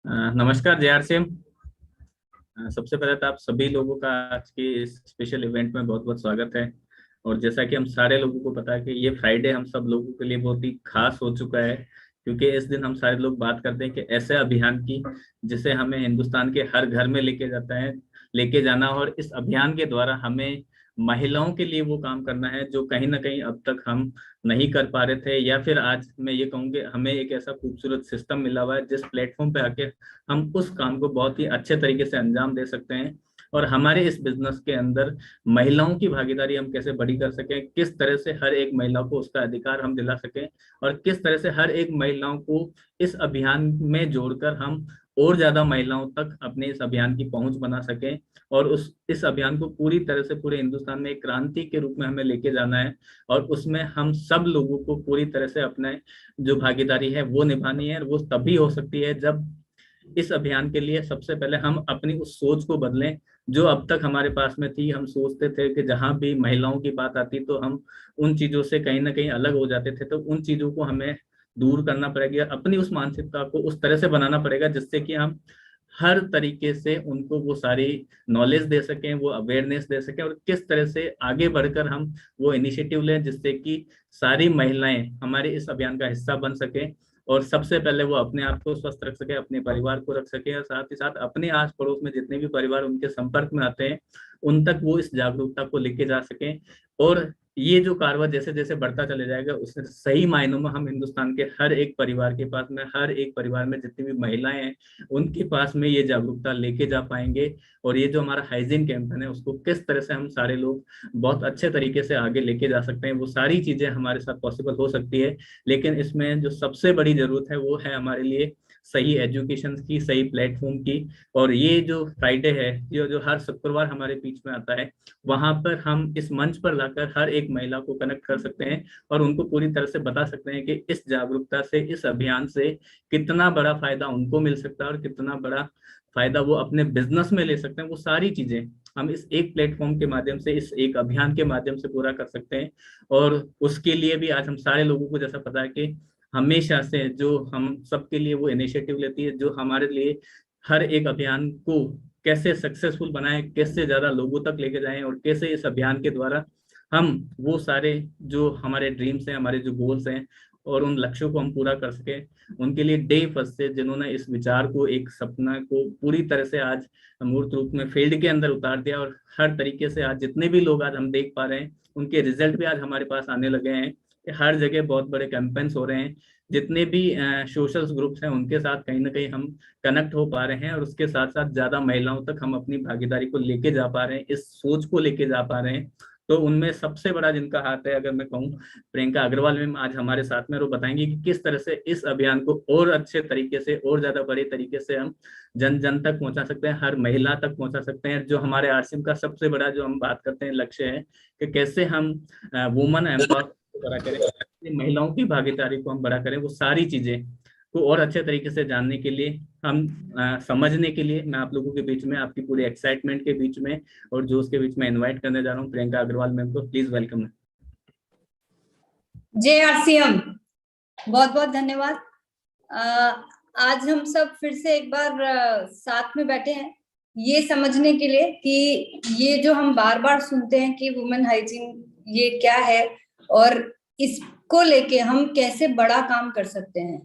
नमस्कार जे आर सिंह। सबसे पहले तो आप सभी लोगों का आज के इस स्पेशल इवेंट में बहुत बहुत स्वागत है। और जैसा कि हम सारे लोगों को पता है कि ये फ्राइडे हम सब लोगों के लिए बहुत ही खास हो चुका है, क्योंकि इस दिन हम सारे लोग बात करते हैं कि ऐसे अभियान की जिसे हमें हिंदुस्तान के हर घर में लेके जाना, और इस अभियान के द्वारा हमें महिलाओं के लिए वो काम करना है जो कहीं ना कहीं अब तक हम नहीं कर पा रहे थे, या फिर आज मैं ये कहूँगी हमें एक ऐसा खूबसूरत सिस्टम मिला हुआ है जिस प्लेटफॉर्म पे आके हम उस काम को बहुत ही अच्छे तरीके से अंजाम दे सकते हैं। और हमारे इस बिजनेस के अंदर महिलाओं की भागीदारी हम कैसे बड़ी कर सकें, किस तरह से हर एक महिला को उसका अधिकार हम दिला सकें, और किस तरह से हर एक महिलाओं को इस अभियान में जोड़कर हम और ज्यादा महिलाओं तक अपने इस अभियान की पहुंच बना सकें। और उस इस अभियान को पूरी तरह से पूरे हिंदुस्तान में एक क्रांति के रूप में हमें लेके जाना है। और उसमें हम सब लोगों को पूरी तरह से अपने जो भागीदारी है वो निभानी है, और वो तभी हो सकती है जब इस अभियान के लिए सबसे पहले हम अपनी उस सोच को बदलें जो अब तक हमारे पास में थी। हम सोचते थे कि जहां भी महिलाओं की बात आती तो हम उन चीजों से कहीं ना कहीं अलग हो जाते थे, तो उन चीजों को हमें दूर करना पड़ेगा, अपनी उस मानसिकता को उस तरह से बनाना पड़ेगा जिससे कि हम हर तरीके से उनको वो सारी नॉलेज दे सकें, वो अवेयरनेस दे सकें, और किस तरह से आगे बढ़कर हम वो इनिशिएटिव लें जिससे कि सारी महिलाएं हमारे इस अभियान का हिस्सा बन सकें। और सबसे पहले वो अपने आप को स्वस्थ रख सके, अपने परिवार को रख सके, और साथ ही साथ अपने आस पड़ोस में जितने भी परिवार उनके संपर्क में आते हैं उन तक वो इस जागरूकता को लेके जा सके। और ये जो कारवा जैसे जैसे बढ़ता चले जाएगा उससे सही मायनों में हम हिंदुस्तान के हर एक परिवार के पास में, हर एक परिवार में जितनी भी महिलाएं हैं उनके पास में ये जागरूकता लेके जा पाएंगे। और ये जो हमारा हाइजीन कैंपेन है उसको किस तरह से हम सारे लोग बहुत अच्छे तरीके से आगे लेके जा सकते हैं, वो सारी चीजें हमारे साथ पॉसिबल हो सकती है। लेकिन इसमें जो सबसे बड़ी जरूरत है वो है हमारे लिए सही एजुकेशन की, सही प्लेटफॉर्म की। और ये जो फ्राइडे है, ये जो हर शुक्रवार हमारे बीच में आता है, वहां पर हम इस मंच पर लाकर हर एक महिला को कनेक्ट कर सकते हैं और उनको पूरी तरह से बता सकते हैं कि इस जागरूकता से, इस अभियान से कितना बड़ा फायदा उनको मिल सकता है और कितना बड़ा फायदा वो अपने बिजनेस में ले सकते हैं। वो सारी चीजें हम इस एक प्लेटफॉर्म के माध्यम से, इस एक अभियान के माध्यम से पूरा कर सकते हैं। और उसके लिए भी आज हम सारे लोगों को जैसा पता है कि हमेशा से जो हम सबके लिए वो इनिशिएटिव लेती है, जो हमारे लिए हर एक अभियान को कैसे सक्सेसफुल बनाएं, कैसे ज्यादा लोगों तक लेके जाएं, और कैसे इस अभियान के द्वारा हम वो सारे जो हमारे ड्रीम्स हैं, हमारे जो गोल्स हैं और उन लक्ष्यों को हम पूरा कर सके। उनके लिए डे फर्स्ट से जिन्होंने इस विचार को, एक सपना को पूरी तरह से आज मूर्त रूप में फील्ड के अंदर उतार दिया, और हर तरीके से आज जितने भी लोग आज हम देख पा रहे हैं उनके रिजल्ट भी आज हमारे पास आने लगे हैं। हर जगह बहुत बड़े कैंपेन्स हो रहे हैं, जितने भी सोशल ग्रुप्स हैं उनके साथ कहीं ना कहीं हम कनेक्ट हो पा रहे हैं, और उसके साथ साथ ज्यादा महिलाओं तक हम अपनी भागीदारी को लेके जा पा रहे हैं, इस सोच को लेके जा पा रहे हैं। तो उनमें सबसे बड़ा जिनका हाथ है, अगर मैं कहूँ, प्रियंका अग्रवाल मैम आज हमारे साथ में, वो बताएंगी कि किस तरह से इस अभियान को और अच्छे तरीके से और ज्यादा बड़े तरीके से हम जन जन तक पहुंचा सकते हैं, हर महिला तक पहुंचा सकते हैं। जो हमारे आरसीएम का सबसे बड़ा जो हम बात करते हैं लक्ष्य है कि कैसे हम वुमन एम्पावर बड़ा करें, महिलाओं की भागीदारी को हम बड़ा करें। वो सारी चीजें को और अच्छे तरीके से जानने के लिए, हम समझने के लिए, मैं आप लोगों के बीच में, आपकी पूरी एक्साइटमेंट के बीच में और जोश के बीच में इनवाइट करने जा रहा हूँ प्रियंका अग्रवाल मैम को। Please welcome. जय आरसीएम, बहुत बहुत धन्यवाद। आज हम सब फिर से एक बार साथ में बैठे हैं ये समझने के लिए कि ये जो हम बार बार सुनते हैं कि वुमेन हाइजीन ये क्या है और इसको लेके हम कैसे बड़ा काम कर सकते हैं।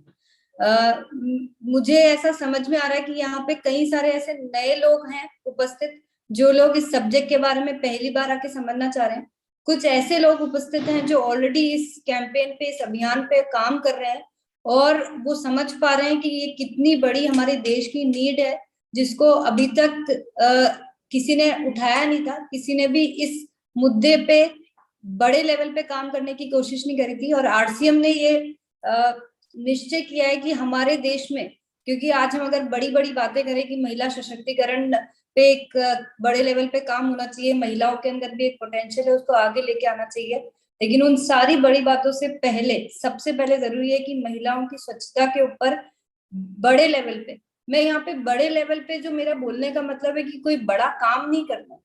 मुझे ऐसा समझ में आ रहा है कि यहाँ पे कई सारे ऐसे नए लोग हैं उपस्थित, जो लोग इस सब्जेक्ट के बारे में पहली बार आके समझना चाह रहे हैं। कुछ ऐसे लोग उपस्थित हैं जो ऑलरेडी इस कैंपेन पे, इस अभियान पे काम कर रहे हैं और वो समझ पा रहे हैं कि ये कितनी बड़ी हमारे देश की नीड है, जिसको अभी तक किसी ने उठाया नहीं था, किसी ने भी इस मुद्दे पे बड़े लेवल पे काम करने की कोशिश नहीं करी थी। और आरसीएम ने ये निश्चय किया है कि हमारे देश में, क्योंकि आज हम अगर बड़ी बड़ी बातें करें कि महिला सशक्तिकरण पे एक बड़े लेवल पे काम होना चाहिए, महिलाओं के अंदर भी एक पोटेंशियल है, उसको आगे लेके आना चाहिए, लेकिन उन सारी बड़ी बातों से पहले सबसे पहले जरूरी है कि महिलाओं की स्वच्छता के ऊपर बड़े लेवल पे, मैं यहाँ पे बड़े लेवल पे, जो मेरा बोलने का मतलब है कि कोई बड़ा काम नहीं करना है,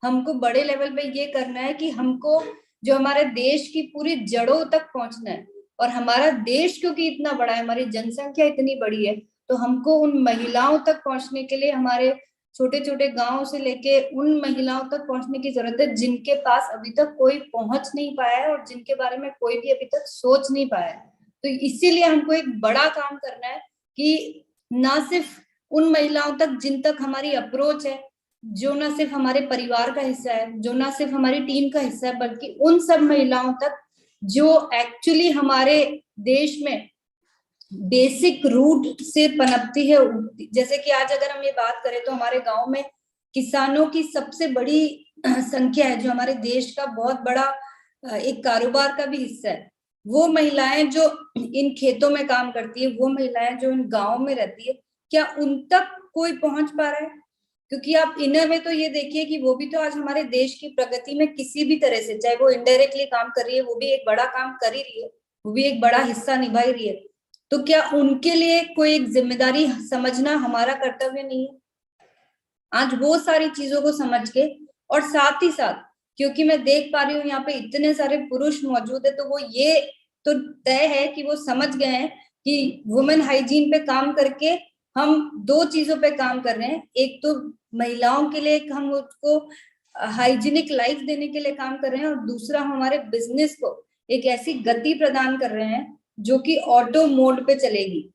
हमको बड़े लेवल पे ये करना है कि हमको जो हमारे देश की पूरी जड़ों तक पहुंचना है। और हमारा देश क्योंकि इतना बड़ा है, हमारी जनसंख्या इतनी बड़ी है, तो हमको उन महिलाओं तक पहुंचने के लिए हमारे छोटे छोटे गांव से लेके उन महिलाओं तक पहुंचने की जरूरत है जिनके पास अभी तक कोई पहुंच नहीं पाया है और जिनके बारे में कोई भी अभी तक सोच नहीं पाया है। तो इसीलिए हमको एक बड़ा काम करना है कि ना सिर्फ उन महिलाओं तक जिन तक हमारी अप्रोच है, जो ना सिर्फ हमारे परिवार का हिस्सा है, जो ना सिर्फ हमारी टीम का हिस्सा है, बल्कि उन सब महिलाओं तक जो एक्चुअली हमारे देश में बेसिक रूट से पनपती है। जैसे कि आज अगर हम ये बात करें तो हमारे गांव में किसानों की सबसे बड़ी संख्या है, जो हमारे देश का बहुत बड़ा एक कारोबार का भी हिस्सा है। वो महिलाएं जो इन खेतों में काम करती है, वो महिलाएं जो इन गांव में रहती है, क्या उन तक कोई पहुंच पा रहा है? क्योंकि आप इनर में तो ये देखिए कि वो भी तो आज हमारे देश की प्रगति में किसी भी तरह से, चाहे वो इनडायरेक्टली काम कर रही है, वो भी एक बड़ा काम कर ही रही है, वो भी एक बड़ा हिस्सा निभा ही रही है। तो क्या उनके लिए कोई एक जिम्मेदारी समझना हमारा कर्तव्य नहीं है? आज वो सारी चीजों को समझ के, और साथ ही साथ क्योंकि मैं देख पा रही हूँ यहाँ पे इतने सारे पुरुष मौजूद है, तो वो ये तो तय है कि वो समझ गए हैं कि वुमेन हाइजीन पे काम करके हम दो चीजों पे काम कर रहे हैं। एक तो महिलाओं के लिए हम उसको हाइजीनिक लाइफ देने के लिए काम कर रहे हैं, और दूसरा हमारे बिजनेस को एक ऐसी गति प्रदान कर रहे हैं जो कि ऑटो मोड पे चलेगी।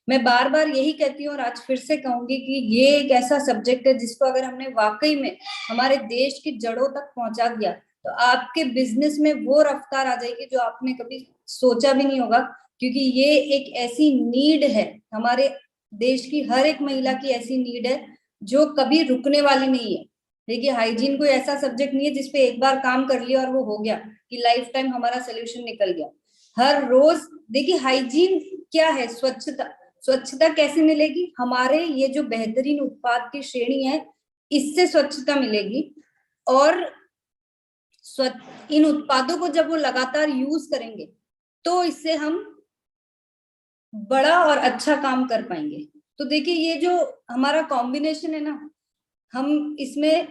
मैं बार बार यही कहती हूँ और आज फिर से कहूंगी कि ये एक ऐसा सब्जेक्ट है जिसको अगर हमने वाकई में हमारे देश की जड़ों तक पहुंचा दिया तो आपके बिजनेस में वो रफ्तार आ जाएगी जो आपने कभी सोचा भी नहीं होगा। क्योंकि ये एक ऐसी नीड है, हमारे देश की हर एक महिला की ऐसी नीड है जो कभी रुकने वाली नहीं है। देखिए, हाइजीन कोई ऐसा सब्जेक्ट नहीं है जिसपे एक बार काम कर लिया और वो हो गया कि लाइफ टाइम हमारा सोल्यूशन निकल गया। हर रोज देखिए, हाइजीन क्या है? स्वच्छता। स्वच्छता कैसे मिलेगी? हमारे ये जो बेहतरीन उत्पाद की श्रेणी है, इससे स्वच्छता मिलेगी। और इन उत्पादों को जब वो लगातार यूज करेंगे तो इससे हम बड़ा और अच्छा काम कर पाएंगे। तो देखिए, ये जो हमारा कॉम्बिनेशन है ना, हम इसमें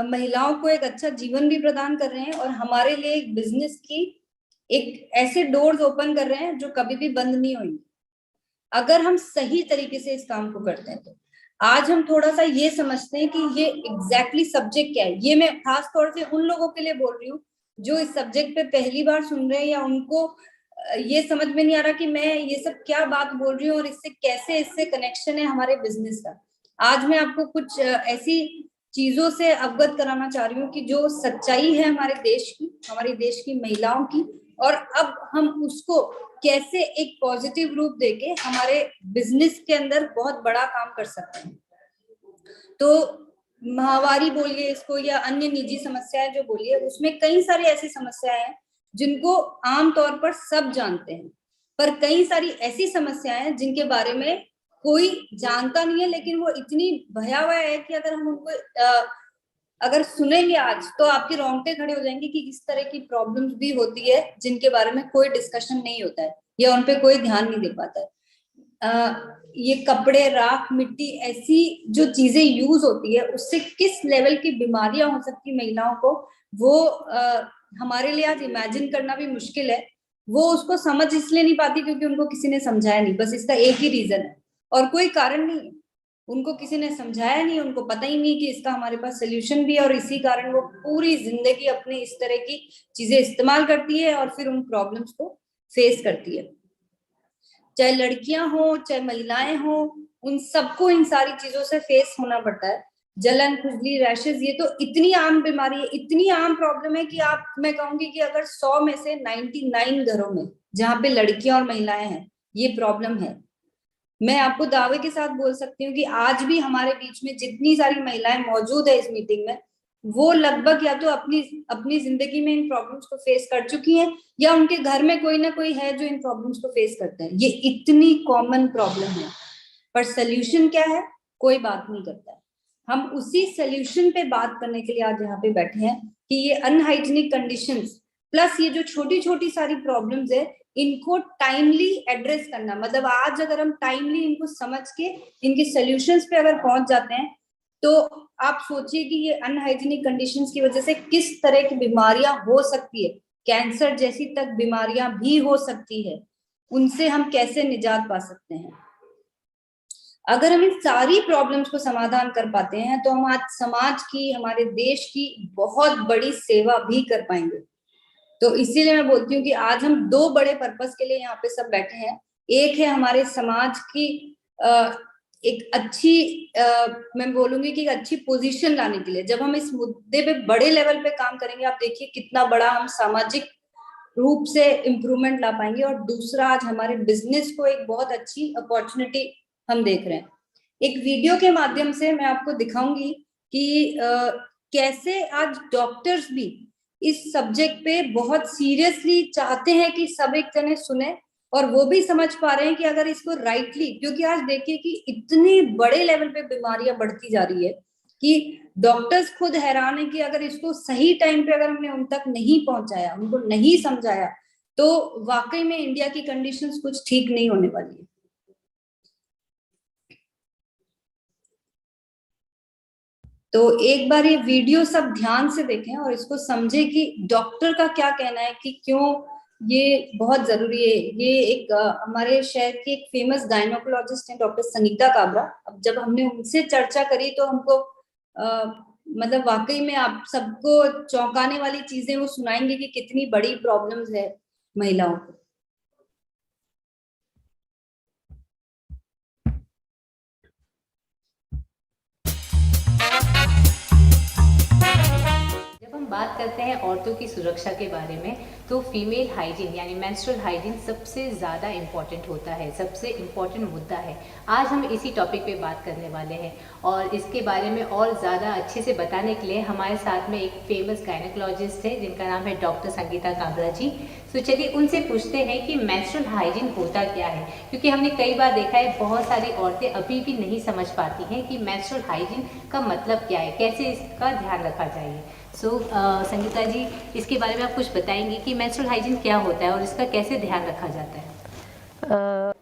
महिलाओं को एक अच्छा जीवन भी प्रदान कर रहे हैं और हमारे लिए एक बिजनेस की एक ऐसे डोर्स ओपन कर रहे हैं जो कभी भी बंद नहीं होंगे अगर हम सही तरीके से इस काम को करते हैं। तो आज हम थोड़ा सा ये समझते हैं कि ये एग्जैक्टली सब्जेक्ट क्या है। ये मैं खास तौर से उन लोगों के लिए बोल रही हूँ जो इस सब्जेक्ट पे पहली बार सुन रहे हैं, या उनको ये समझ में नहीं आ रहा कि मैं ये सब क्या बात बोल रही हूँ और इससे कनेक्शन है हमारे बिजनेस का। आज मैं आपको कुछ ऐसी चीजों से अवगत कराना चाह रही हूँ कि जो सच्चाई है हमारे देश की महिलाओं की, और अब हम उसको कैसे एक पॉजिटिव रूप देके हमारे बिजनेस के अंदर बहुत बड़ा काम कर सकते हैं। तो माहवारी बोलिए इसको या अन्य निजी समस्याएं जो बोलिए, उसमें कई सारी ऐसी समस्याएं हैं जिनको आमतौर पर सब जानते हैं, पर कई सारी ऐसी समस्याएं हैं जिनके बारे में कोई जानता नहीं है, लेकिन वो इतनी भयावह है कि अगर हम उनको अगर सुनेंगे आज तो आपके रोंगटे खड़े हो जाएंगे कि इस तरह की प्रॉब्लम्स भी होती है जिनके बारे में कोई डिस्कशन नहीं होता है या उन पे कोई ध्यान नहीं दे पाता है। ये कपड़े, राख, मिट्टी, ऐसी जो चीजें यूज होती है उससे किस लेवल की बीमारियां हो सकती महिलाओं को, वो हमारे लिए आज इमेजिन करना भी मुश्किल है। वो उसको समझ इसलिए नहीं पाती क्योंकि उनको किसी ने समझाया नहीं, बस इसका एक ही रीजन है और कोई कारण नहीं है। उनको किसी ने समझाया नहीं, उनको पता ही नहीं कि इसका हमारे पास सोल्यूशन भी है, और इसी कारण वो पूरी जिंदगी अपने इस तरह की चीजें इस्तेमाल करती है और फिर उन प्रॉब्लम्स को फेस करती है। चाहे लड़कियां हो चाहे महिलाएं हो, उन सबको इन सारी चीजों से फेस होना पड़ता है। जलन, खुजली, रैशेज, ये तो इतनी आम बीमारी है, इतनी आम प्रॉब्लम है कि मैं कहूंगी कि अगर 100 में से 99 घरों में जहां पे लड़कियां और महिलाएं हैं ये प्रॉब्लम है। मैं आपको दावे के साथ बोल सकती हूँ कि आज भी हमारे बीच में जितनी सारी महिलाएं मौजूद है इस मीटिंग में, वो लगभग या तो अपनी जिंदगी में इन प्रॉब्लम्स को फेस कर चुकी हैं या उनके घर में कोई ना कोई है जो इन प्रॉब्लम्स को फेस करता है। ये इतनी कॉमन प्रॉब्लम है, पर सोल्यूशन क्या है कोई बात नहीं करता है। हम उसी सोल्यूशन पे बात करने के लिए आज यहाँ पे बैठे हैं कि ये अनहाइजीनिक कंडीशंस प्लस ये जो छोटी छोटी सारी प्रॉब्लम्स है, इनको टाइमली एड्रेस करना। मतलब आज अगर हम टाइमली इनको समझ के इनके सॉल्यूशंस पे अगर पहुंच जाते हैं तो आप सोचिए कि ये अनहाइजीनिक कंडीशंस की वजह से किस तरह की बीमारियां हो सकती है। कैंसर जैसी तक बीमारियां भी हो सकती है, उनसे हम कैसे निजात पा सकते हैं। अगर हम इन सारी प्रॉब्लम्स को समाधान कर पाते हैं तो हम आज समाज की, हमारे देश की बहुत बड़ी सेवा भी कर पाएंगे। तो इसीलिए मैं बोलती हूँ कि आज हम दो बड़े पर्पस के लिए यहाँ पे सब बैठे हैं। एक है हमारे समाज की एक अच्छी मैं बोलूंगी कि एक अच्छी पोजीशन लाने के लिए। जब हम इस मुद्दे पे बड़े लेवल पे काम करेंगे, आप देखिए कितना बड़ा हम सामाजिक रूप से इम्प्रूवमेंट ला पाएंगे। और दूसरा, आज हमारे बिजनेस को एक बहुत अच्छी अपॉर्चुनिटी हम देख रहे हैं। एक वीडियो के माध्यम से मैं आपको दिखाऊंगी कि कैसे आज डॉक्टर्स भी इस सब्जेक्ट पे बहुत सीरियसली चाहते हैं कि सब एक जने सुने, और वो भी समझ पा रहे हैं कि अगर इसको राइटली, क्योंकि आज देखिए कि इतनी बड़े लेवल पे बीमारियां बढ़ती जा रही है कि डॉक्टर्स खुद हैरान है कि अगर इसको सही टाइम पे अगर हमने उन तक नहीं पहुंचाया, उनको नहीं समझाया, तो वाकई में इंडिया की कंडीशंस कुछ ठीक नहीं होने वाली है। तो एक बार ये वीडियो सब ध्यान से देखें और इसको समझे कि डॉक्टर का क्या कहना है कि क्यों ये बहुत जरूरी है। ये एक हमारे शहर की एक फेमस गायनोकोलॉजिस्ट है, डॉक्टर संगीता काबरा। अब जब हमने उनसे चर्चा करी तो हमको मतलब वाकई में आप सबको चौंकाने वाली चीजें वो सुनाएंगे कि कितनी बड़ी प्रॉब्लम्स है महिलाओं को। जब हम बात करते हैं औरतों की सुरक्षा के बारे में, तो फीमेल हाइजीन यानी मेंस्ट्रुअल हाइजीन सबसे ज़्यादा इम्पॉर्टेंट होता है, सबसे इम्पॉर्टेंट मुद्दा है। आज हम इसी टॉपिक पे बात करने वाले हैं और इसके बारे में और ज़्यादा अच्छे से बताने के लिए हमारे साथ में एक फेमस गायनोकोलॉजिस्ट है जिनका नाम है डॉक्टर संगीता काबरा जी। तो चलिए उनसे पूछते हैं कि मेंस्ट्रुअल हाइजीन होता क्या है, क्योंकि हमने कई बार देखा है बहुत सारी औरतें अभी भी नहीं समझ पाती हैं कि मेंस्ट्रुअल हाइजीन का मतलब क्या है, कैसे इसका ध्यान रखा जाए। संगीता जी, इसके बारे में आप कुछ बताएंगे कि मेंस्ट्रुअल हाइजीन क्या होता है और इसका कैसे ध्यान रखा जाता है?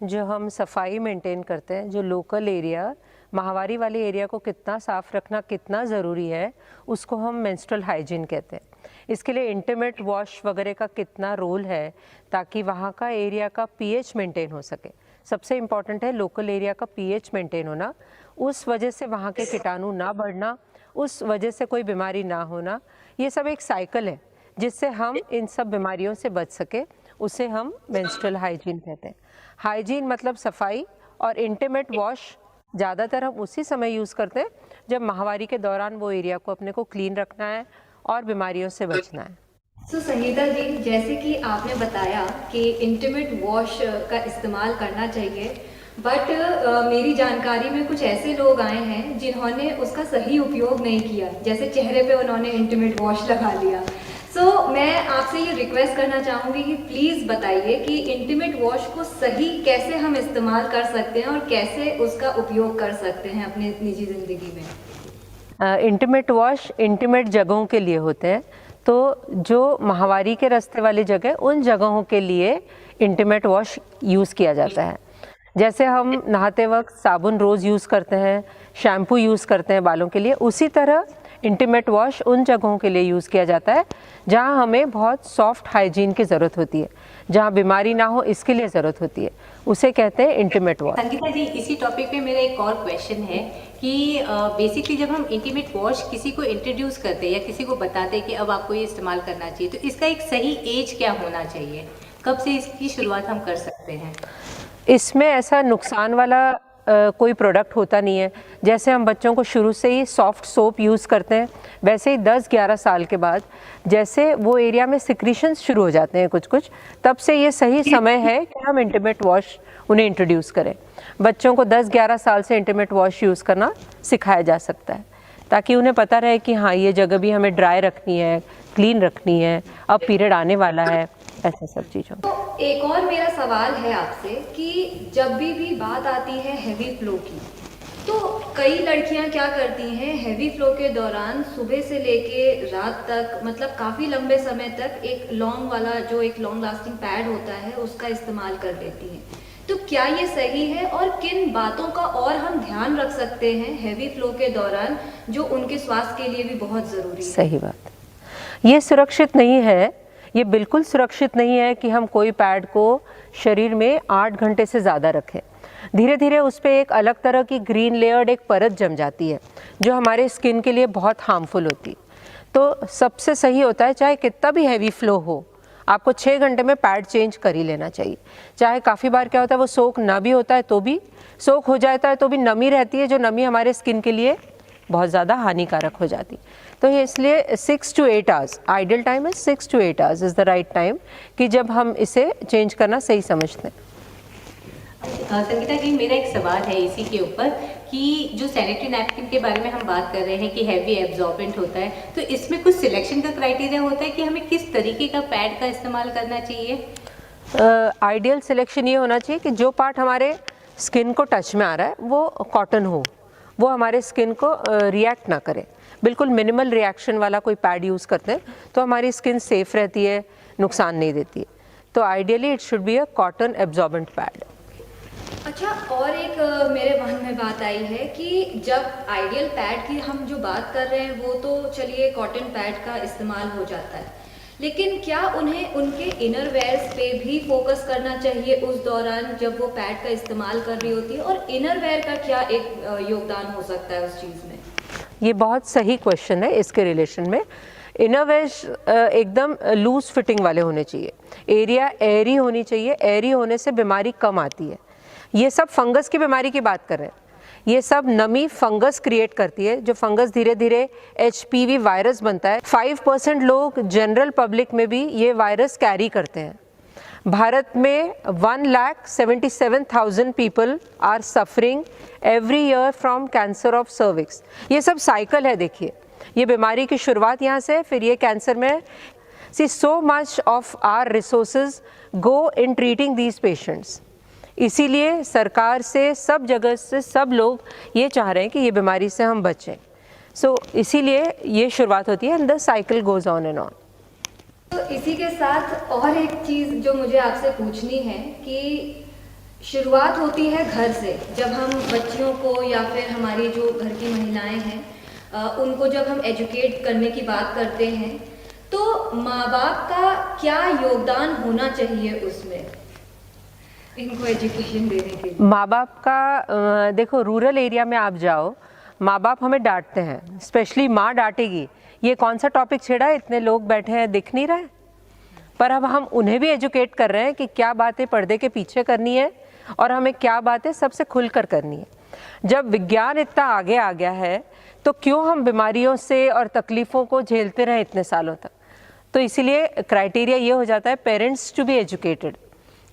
जो हम सफाई मेंटेन करते हैं, जो लोकल एरिया, माहवारी वाले एरिया को कितना साफ़ रखना कितना ज़रूरी है, उसको हम मेंस्ट्रुअल हाइजीन कहते हैं। इसके लिए इंटीमेट वॉश वगैरह का कितना रोल है ताकि वहाँ का एरिया का पीएच मेंटेन हो सके। सबसे इम्पॉर्टेंट है लोकल एरिया का पीएच मेंटेन होना, उस वजह से वहाँ के कीटाणु ना बढ़ना, उस वजह से कोई बीमारी ना होना। ये सब एक साइकिल है जिससे हम इन सब बीमारियों से बच सके, उसे हम मेंस्ट्रुअल हाइजीन कहते हैं। हाइजीन मतलब सफाई, और इंटीमेट वॉश ज़्यादातर हम उसी समय यूज़ करते हैं जब माहवारी के दौरान वो एरिया को अपने को क्लीन रखना है और बीमारियों से बचना है। संगीता जी, जैसे कि आपने बताया कि इंटीमेट वॉश का इस्तेमाल करना चाहिए, बट मेरी जानकारी में कुछ ऐसे लोग आए हैं जिन्होंने उसका सही उपयोग नहीं किया, जैसे चेहरे पे उन्होंने इंटीमेट वॉश लगा लिया। मैं आपसे ये रिक्वेस्ट करना चाहूँगी कि प्लीज़ बताइए कि इंटीमेट वॉश को सही कैसे हम इस्तेमाल कर सकते हैं और कैसे उसका उपयोग कर सकते हैं अपनी निजी ज़िंदगी में। इंटीमेट वॉश इंटीमेट जगहों के लिए होते हैं, तो जो माहवारी के रास्ते वाली जगह, उन जगहों के लिए इंटीमेट वॉश यूज़ किया जाता है। जैसे हम नहाते वक्त साबुन रोज़ यूज़ करते हैं, शैम्पू यूज़ करते हैं बालों के लिए, उसी तरह इंटीमेट वॉश उन जगहों के लिए यूज़ किया जाता है जहां हमें बहुत सॉफ्ट हाइजीन की ज़रूरत होती है, जहां बीमारी ना हो, इसके लिए ज़रूरत होती है, उसे कहते हैं इंटीमेट वॉश। संगीता जी, इसी टॉपिक पे मेरा एक और क्वेश्चन है कि बेसिकली जब हम इंटीमेट वॉश किसी को इंट्रोड्यूस करते हैं या किसी को बताते हैं कि अब आपको ये इस्तेमाल करना चाहिए, तो इसका एक सही एज क्या होना चाहिए, कब से इसकी शुरुआत हम कर सकते हैं? इसमें ऐसा नुकसान वाला कोई प्रोडक्ट होता नहीं है। जैसे हम बच्चों को शुरू से ही सॉफ्ट सोप यूज़ करते हैं, वैसे ही 10-11 साल के बाद जैसे वो एरिया में सिक्रीशंस शुरू हो जाते हैं कुछ, तब से ये सही समय है कि हम इंटीमेट वॉश उन्हें इंट्रोड्यूस करें। बच्चों को 10-11 साल से इंटीमेट वॉश यूज़ करना सिखाया जा सकता है, ताकि उन्हें पता रहे कि हाँ, ये जगह भी हमें ड्राई रखनी है, क्लीन रखनी है, अब पीरियड आने वाला है, ऐसे सब चीज़ों। तो एक और मेरा सवाल है आपसे कि जब भी बात आती है हैवी फ्लो की, तो कई लड़कियां क्या करती हैं, हैवी फ्लो के दौरान सुबह से लेके रात तक, मतलब काफ़ी लंबे समय तक एक लॉन्ग वाला जो एक लॉन्ग लास्टिंग पैड होता है उसका इस्तेमाल कर लेती हैं। तो क्या ये सही है और किन बातों का और हम ध्यान रख सकते हैं हैवी फ्लो के दौरान जो उनके स्वास्थ्य के लिए भी बहुत ज़रूरी है? सही बात, ये सुरक्षित नहीं है, ये बिल्कुल सुरक्षित नहीं है कि हम कोई पैड को शरीर में 8 घंटे से ज़्यादा रखें। धीरे धीरे उस पर एक अलग तरह की ग्रीन लेयर्ड एक परत जम जाती है जो हमारे स्किन के लिए बहुत हार्मफुल होती है। तो सबसे सही होता है, चाहे कितना भी हैवी फ्लो हो, आपको 6 घंटे में पैड चेंज कर ही लेना चाहिए। चाहे काफ़ी बार क्या होता है वो सोक ना भी होता है तो भी, सोक हो जाता है तो भी नमी रहती है, जो नमी हमारे स्किन के लिए बहुत ज़्यादा हानिकारक हो जाती। तो ये इसलिए 6 to 8 आवर्स, आइडियल टाइम है 6 to 8 hours is the right time कि जब हम इसे चेंज करना सही समझते हैं। संगीता जी, मेरा एक सवाल है इसी के ऊपर कि जो सैनिटरी नैपकिन के बारे में हम बात कर रहे हैं कि हैवी एब्जॉर्बेंट होता है, तो इसमें कुछ सिलेक्शन का क्राइटेरिया होता है कि हमें किस तरीके का पैड का इस्तेमाल करना चाहिए? आइडियल सिलेक्शन ये होना चाहिए कि जो पार्ट हमारे स्किन को टच में आ रहा है वो कॉटन हो, वो हमारे स्किन को रिएक्ट ना करे। बिल्कुल मिनिमल रिएक्शन वाला कोई पैड यूज़ करते हैं तो हमारी स्किन सेफ रहती है, नुकसान नहीं देती है। तो ideally it should be a cotton absorbent pad. अच्छा, और एक मेरे मन में बात आई है कि जब आइडियल पैड की हम जो बात कर रहे हैं वो तो चलिए कॉटन पैड का इस्तेमाल हो जाता है, लेकिन क्या उन्हें उनके इनर वेयर्स पे भी फोकस करना चाहिए उस दौरान जब वो पैड का इस्तेमाल कर रही होती है, और इनर वेयर का क्या एक योगदान हो सकता है उस चीज़ में? ये बहुत सही क्वेश्चन है। इसके रिलेशन में इनरवेयर एकदम लूज फिटिंग वाले होने चाहिए, एरिया एयरी होनी चाहिए। एयरी होने से बीमारी कम आती है। ये सब फंगस की बीमारी की बात कर रहे हैं, ये सब नमी फंगस क्रिएट करती है, जो फंगस धीरे धीरे HPV वायरस बनता है। 5% लोग जनरल पब्लिक में भी ये वायरस कैरी करते हैं। भारत में 1,77,000 people are suffering every year from cancer of cervix. ये सब साइकिल है। देखिए, ये बीमारी की शुरुआत यहाँ से, फिर ये कैंसर में। See so much of our resources go in treating these patients. इसीलिए सरकार से, सब जगह से सब लोग ये चाह रहे हैं कि ये बीमारी से हम बचें। सो इसीलिए ये शुरुआत होती है and the cycle goes on and on. तो इसी के साथ और एक चीज़ जो मुझे आपसे पूछनी है कि शुरुआत होती है घर से, जब हम बच्चियों को या फिर हमारी जो घर की महिलाएं हैं उनको जब हम एजुकेट करने की बात करते हैं, तो माँ बाप का क्या योगदान होना चाहिए उसमें, इनको एजुकेशन देने के लिए? माँ बाप का देखो, रूरल एरिया में आप जाओ, माँ बाप हमें डांटते हैं, स्पेशली माँ डांटेगी, ये कौन सा टॉपिक छेड़ा है, इतने लोग बैठे हैं दिख नहीं रहा है। पर अब हम उन्हें भी एजुकेट कर रहे हैं कि क्या बातें पर्दे के पीछे करनी है और हमें क्या बातें सबसे खुल कर करनी है। जब विज्ञान इतना आगे आ गया है तो क्यों हम बीमारियों से और तकलीफ़ों को झेलते रहें इतने सालों तक। तो इसीलिए क्राइटेरिया ये हो जाता है पेरेंट्स टू बी एजुकेटेड,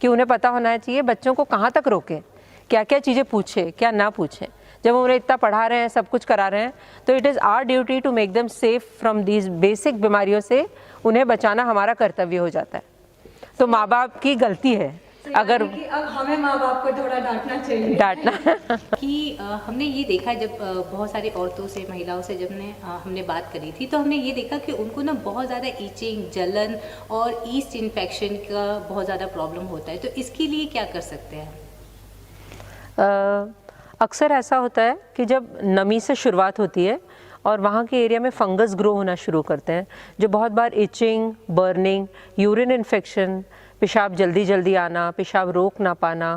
कि उन्हें पता होना चाहिए बच्चों को कहाँ तक रोकें, क्या क्या चीज़ें पूछें, क्या ना पूछें। जब उन्हें इतना पढ़ा रहे हैं, सब कुछ करा रहे हैं, तो it is our duty to make them safe from these basic बीमारियों से उन्हें बचाना हमारा कर्तव्य हो जाता है। तो माँ बाप की गलती है अगर कि अब हमें माँ बाप को थोड़ा डांटना चाहिए, डांटना कि हमने ये देखा जब बहुत सारी औरतों से, महिलाओं से जब हमने बात करी थी, तो हमने ये देखा कि उनको ना बहुत ज़्यादा ईचिंग, जलन और ईस्ट इन्फेक्शन का बहुत ज़्यादा प्रॉब्लम होता है। तो इसके लिए क्या कर सकते हैं? अक्सर ऐसा होता है कि जब नमी से शुरुआत होती है और वहाँ के एरिया में फंगस ग्रो होना शुरू करते हैं, जो बहुत बार इचिंग, बर्निंग, यूरिन इन्फेक्शन, पेशाब जल्दी जल्दी आना, पेशाब रोक ना पाना,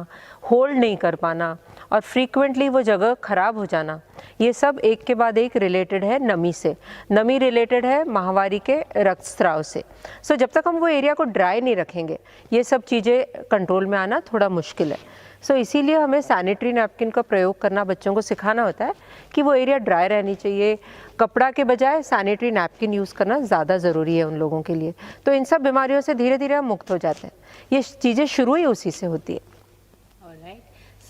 होल्ड नहीं कर पाना और फ्रीक्वेंटली वो जगह ख़राब हो जाना, ये सब एक के बाद एक रिलेटेड है नमी से। नमी रिलेटेड है माहवारी के रक्तस्राव से। सो जब तक हम वो एरिया को ड्राई नहीं रखेंगे, ये सब चीज़ें कंट्रोल में आना थोड़ा मुश्किल है। सो इसीलिए हमें सैनिटरी नैपकिन का प्रयोग करना बच्चों को सिखाना होता है कि वो एरिया ड्राई रहनी चाहिए। कपड़ा के बजाय सैनिटरी नैपकिन यूज़ करना ज़्यादा ज़रूरी है उन लोगों के लिए। तो इन सब बीमारियों से धीरे धीरे हम मुक्त हो जाते हैं। ये चीज़ें शुरू ही उसी से होती है।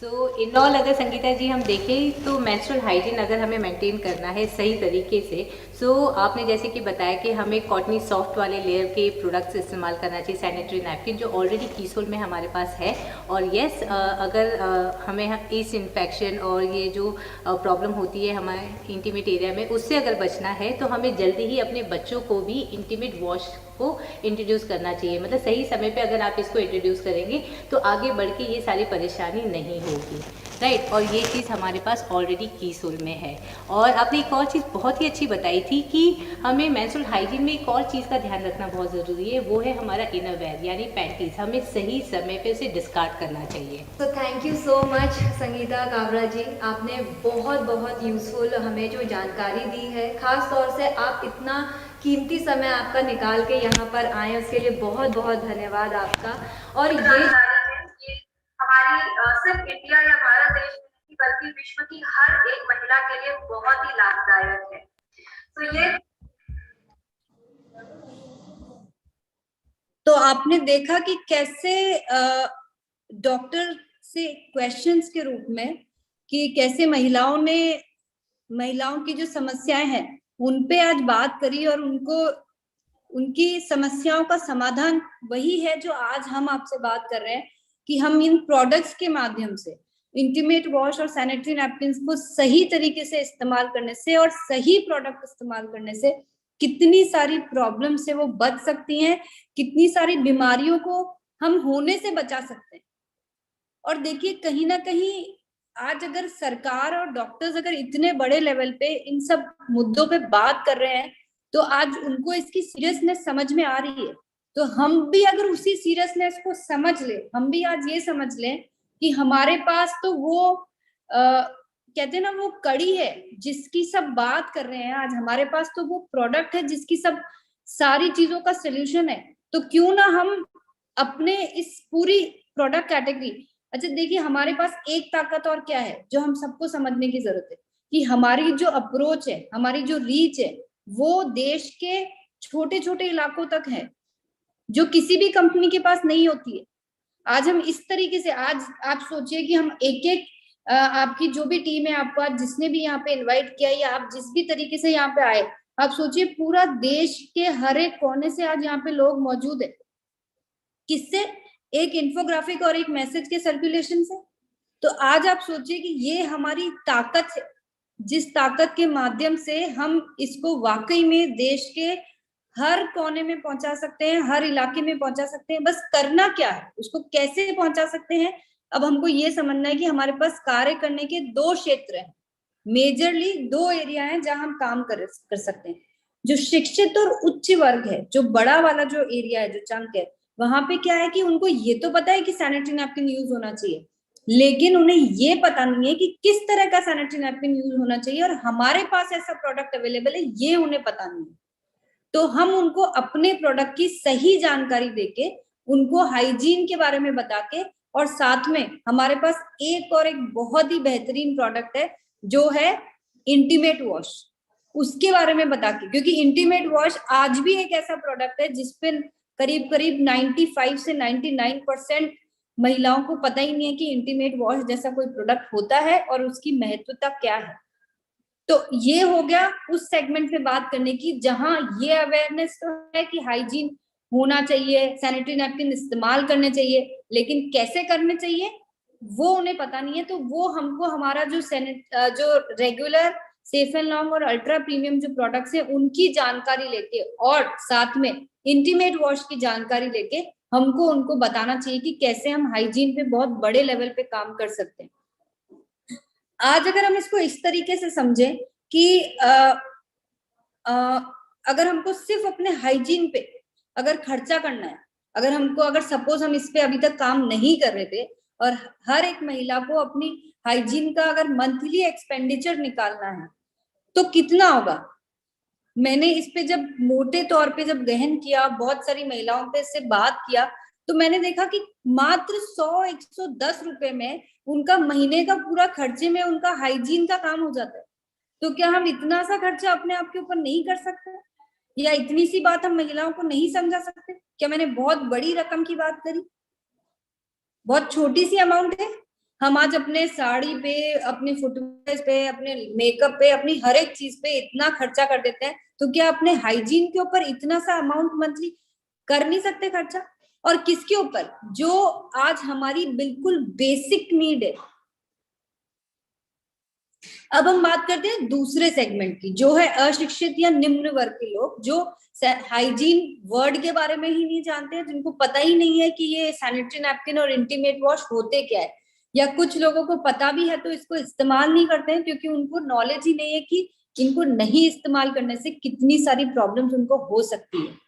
सो इन ऑल अगर संगीता जी हम देखें तो मेंस्ट्रुअल हाइजीन अगर हमें मेंटेन करना है सही तरीके से, सो आपने जैसे कि बताया कि हमें कॉटनी सॉफ्ट वाले लेयर के प्रोडक्ट्स इस्तेमाल करना चाहिए, सैनिटरी नैपकिन जो ऑलरेडी कीसोल में हमारे पास है। और यस, अगर हमें ईस्ट इन्फेक्शन और ये जो प्रॉब्लम होती है हमारे इंटीमेट एरिया में, उससे अगर बचना है तो हमें जल्दी ही अपने बच्चों को भी इंटीमेट वॉश को इंट्रोड्यूस करना चाहिए। मतलब सही समय पे अगर आप इसको इंट्रोड्यूस करेंगे तो आगे बढ़ के ये सारी परेशानी नहीं होगी। राइट। और ये चीज़ हमारे पास ऑलरेडी कीसोल में है। और आपने एक और चीज़ बहुत ही अच्छी बताई थी कि हमें मेंस्ट्रुअल हाइजीन में एक और चीज़ का ध्यान रखना बहुत ज़रूरी है, वो है हमारा इनरवेयर यानी पैंटीज। हमें सही समय पे उसे डिस्कार्ड करना चाहिए। तो thank you so much Sangeeta Kabra ji, आपने बहुत बहुत यूज़फुल हमें जो जानकारी दी है, ख़ास तौर से आप इतना कीमती समय आपका निकाल के यहाँ पर आए, उसके लिए बहुत बहुत धन्यवाद आपका। और ये हमारी सिर्फ इंडिया या भारत देश में नहीं बल्कि विश्व की हर एक महिला के लिए बहुत ही लाभदायक है। तो ये तो आपने देखा कि कैसे डॉक्टर से क्वेश्चंस के रूप में कि कैसे महिलाओं की जो समस्याएं हैं उन पे आज बात करी और उनको उनकी समस्याओं का समाधान वही है जो आज हम आपसे बात कर रहे हैं कि हम इन प्रोडक्ट्स के माध्यम से इंटीमेट वॉश और सैनिटरी नैपकिन्स को सही तरीके से इस्तेमाल करने से और सही प्रोडक्ट इस्तेमाल करने से कितनी सारी प्रॉब्लम से वो बच सकती हैं, कितनी सारी बीमारियों को हम होने से बचा सकते हैं। और देखिए कहीं ना कहीं आज अगर सरकार और डॉक्टर्स अगर इतने बड़े लेवल पे इन सब मुद्दों पे बात कर रहे हैं तो आज उनको इसकी सीरियसनेस समझ में आ रही है। तो हम भी अगर उसी सीरियसनेस को समझ ले, हम भी आज ये समझ लें कि हमारे पास तो वो कहते हैं ना वो कड़ी है जिसकी सब बात कर रहे हैं, आज हमारे पास तो वो प्रोडक्ट है जिसकी सब सारी चीजों का सोल्यूशन है। तो क्यों ना हम अपने इस पूरी प्रोडक्ट कैटेगरी, अच्छा देखिए हमारे पास एक ताकत और क्या है जो हम सबको समझने की जरूरत है कि हमारी जो अप्रोच है, हमारी जो रीच है वो देश के छोटे छोटे इलाकों तक है जो किसी भी कंपनी के पास नहीं होती है। आज हम इस तरीके से, आज आप सोचिए कि हम एक एक आपकी जो भी टीम है, आपको आज जिसने भी यहाँ पे इनवाइट किया या आप जिस भी तरीके से यहाँ पे आए, आप सोचिए पूरा देश के हर एक कोने से आज यहाँ पे लोग मौजूद है। किससे? एक इंफोग्राफिक और एक मैसेज के सर्कुलेशन से। तो आज आप सोचिए कि ये हमारी ताकत है, जिस ताकत के माध्यम से हम इसको वाकई में देश के हर कोने में पहुंचा सकते हैं, हर इलाके में पहुंचा सकते हैं। बस करना क्या है, उसको कैसे पहुंचा सकते हैं। अब हमको ये समझना है कि हमारे पास कार्य करने के दो क्षेत्र हैं, मेजरली दो एरिया हैं जहां हम काम कर सकते हैं। जो शिक्षित और उच्च वर्ग है, जो बड़ा वाला जो एरिया है, जो चंक है, वहां पे क्या है कि उनको ये तो पता है कि सैनिटरी नैपकिन यूज होना चाहिए, लेकिन उन्हें ये पता नहीं है कि किस तरह का सैनिटरी नैपकिन यूज होना चाहिए और हमारे पास ऐसा प्रोडक्ट अवेलेबल है, ये उन्हें पता नहीं है। तो हम उनको अपने प्रोडक्ट की सही जानकारी देके, उनको हाइजीन के बारे में बता के, और साथ में हमारे पास एक और एक बहुत ही बेहतरीन प्रोडक्ट है जो है इंटीमेट वॉश, उसके बारे में बता के, क्योंकि इंटीमेट वॉश आज भी एक ऐसा प्रोडक्ट है जिसपे करीब करीब 95 से 99% महिलाओं को पता ही नहीं है कि इंटीमेट वॉश जैसा कोई प्रोडक्ट होता है और उसकी महत्वता क्या है। तो ये हो गया उस सेगमेंट पे बात करने की जहां ये अवेयरनेस तो है कि हाइजीन होना चाहिए, सैनिटरी नैपकिन इस्तेमाल करने चाहिए, लेकिन कैसे करने चाहिए वो उन्हें पता नहीं है। तो वो हमको हमारा जो रेगुलर सेफ एंड लॉन्ग और अल्ट्रा प्रीमियम जो प्रोडक्ट्स है उनकी जानकारी लेके और साथ में इंटीमेट वॉश की जानकारी लेके हमको उनको बताना चाहिए कि कैसे हम हाइजीन पे बहुत बड़े लेवल पे काम कर सकते हैं। आज अगर हम इसको इस तरीके से समझें कि अगर हमको सिर्फ अपने हाइजीन पे अगर खर्चा करना है, अगर सपोज हम इस पे अभी तक काम नहीं कर रहे थे और हर एक महिला को अपनी हाइजीन का अगर मंथली एक्सपेंडिचर निकालना है तो कितना होगा। मैंने इस पे जब मोटे तौर पे जब गहन किया, बहुत सारी महिलाओं पे से बात किया, तो मैंने देखा कि मात्र 100-110 रुपए में उनका महीने का पूरा खर्चे में उनका हाइजीन का काम हो जाता है। तो क्या हम इतना सा खर्चा अपने आप के ऊपर नहीं कर सकते, या इतनी सी बात हम महिलाओं को नहीं समझा सकते? क्या मैंने बहुत बड़ी रकम की बात करी? बहुत छोटी सी अमाउंट है। हम आज अपने साड़ी पे, अपने फुटवेयर पे, अपने मेकअप पे, अपनी हर एक चीज पे इतना खर्चा कर देते हैं, तो क्या अपने हाइजीन के ऊपर इतना सा अमाउंट मंथली कर नहीं सकते खर्चा? और किसके ऊपर? जो आज हमारी बिल्कुल बेसिक नीड है। अब हम बात करते हैं दूसरे सेगमेंट की, जो है अशिक्षित या निम्न वर्ग के लोग, जो हाइजीन वर्ड के बारे में ही नहीं जानते हैं, जिनको पता ही नहीं है कि ये सैनिटरी नैपकिन और इंटीमेट वॉश होते क्या है। या कुछ लोगों को पता भी है तो इसको इस्तेमाल नहीं करते हैं, क्योंकि उनको नॉलेज ही नहीं है कि इनको नहीं इस्तेमाल करने से कितनी सारी प्रॉब्लम्स उनको हो सकती है।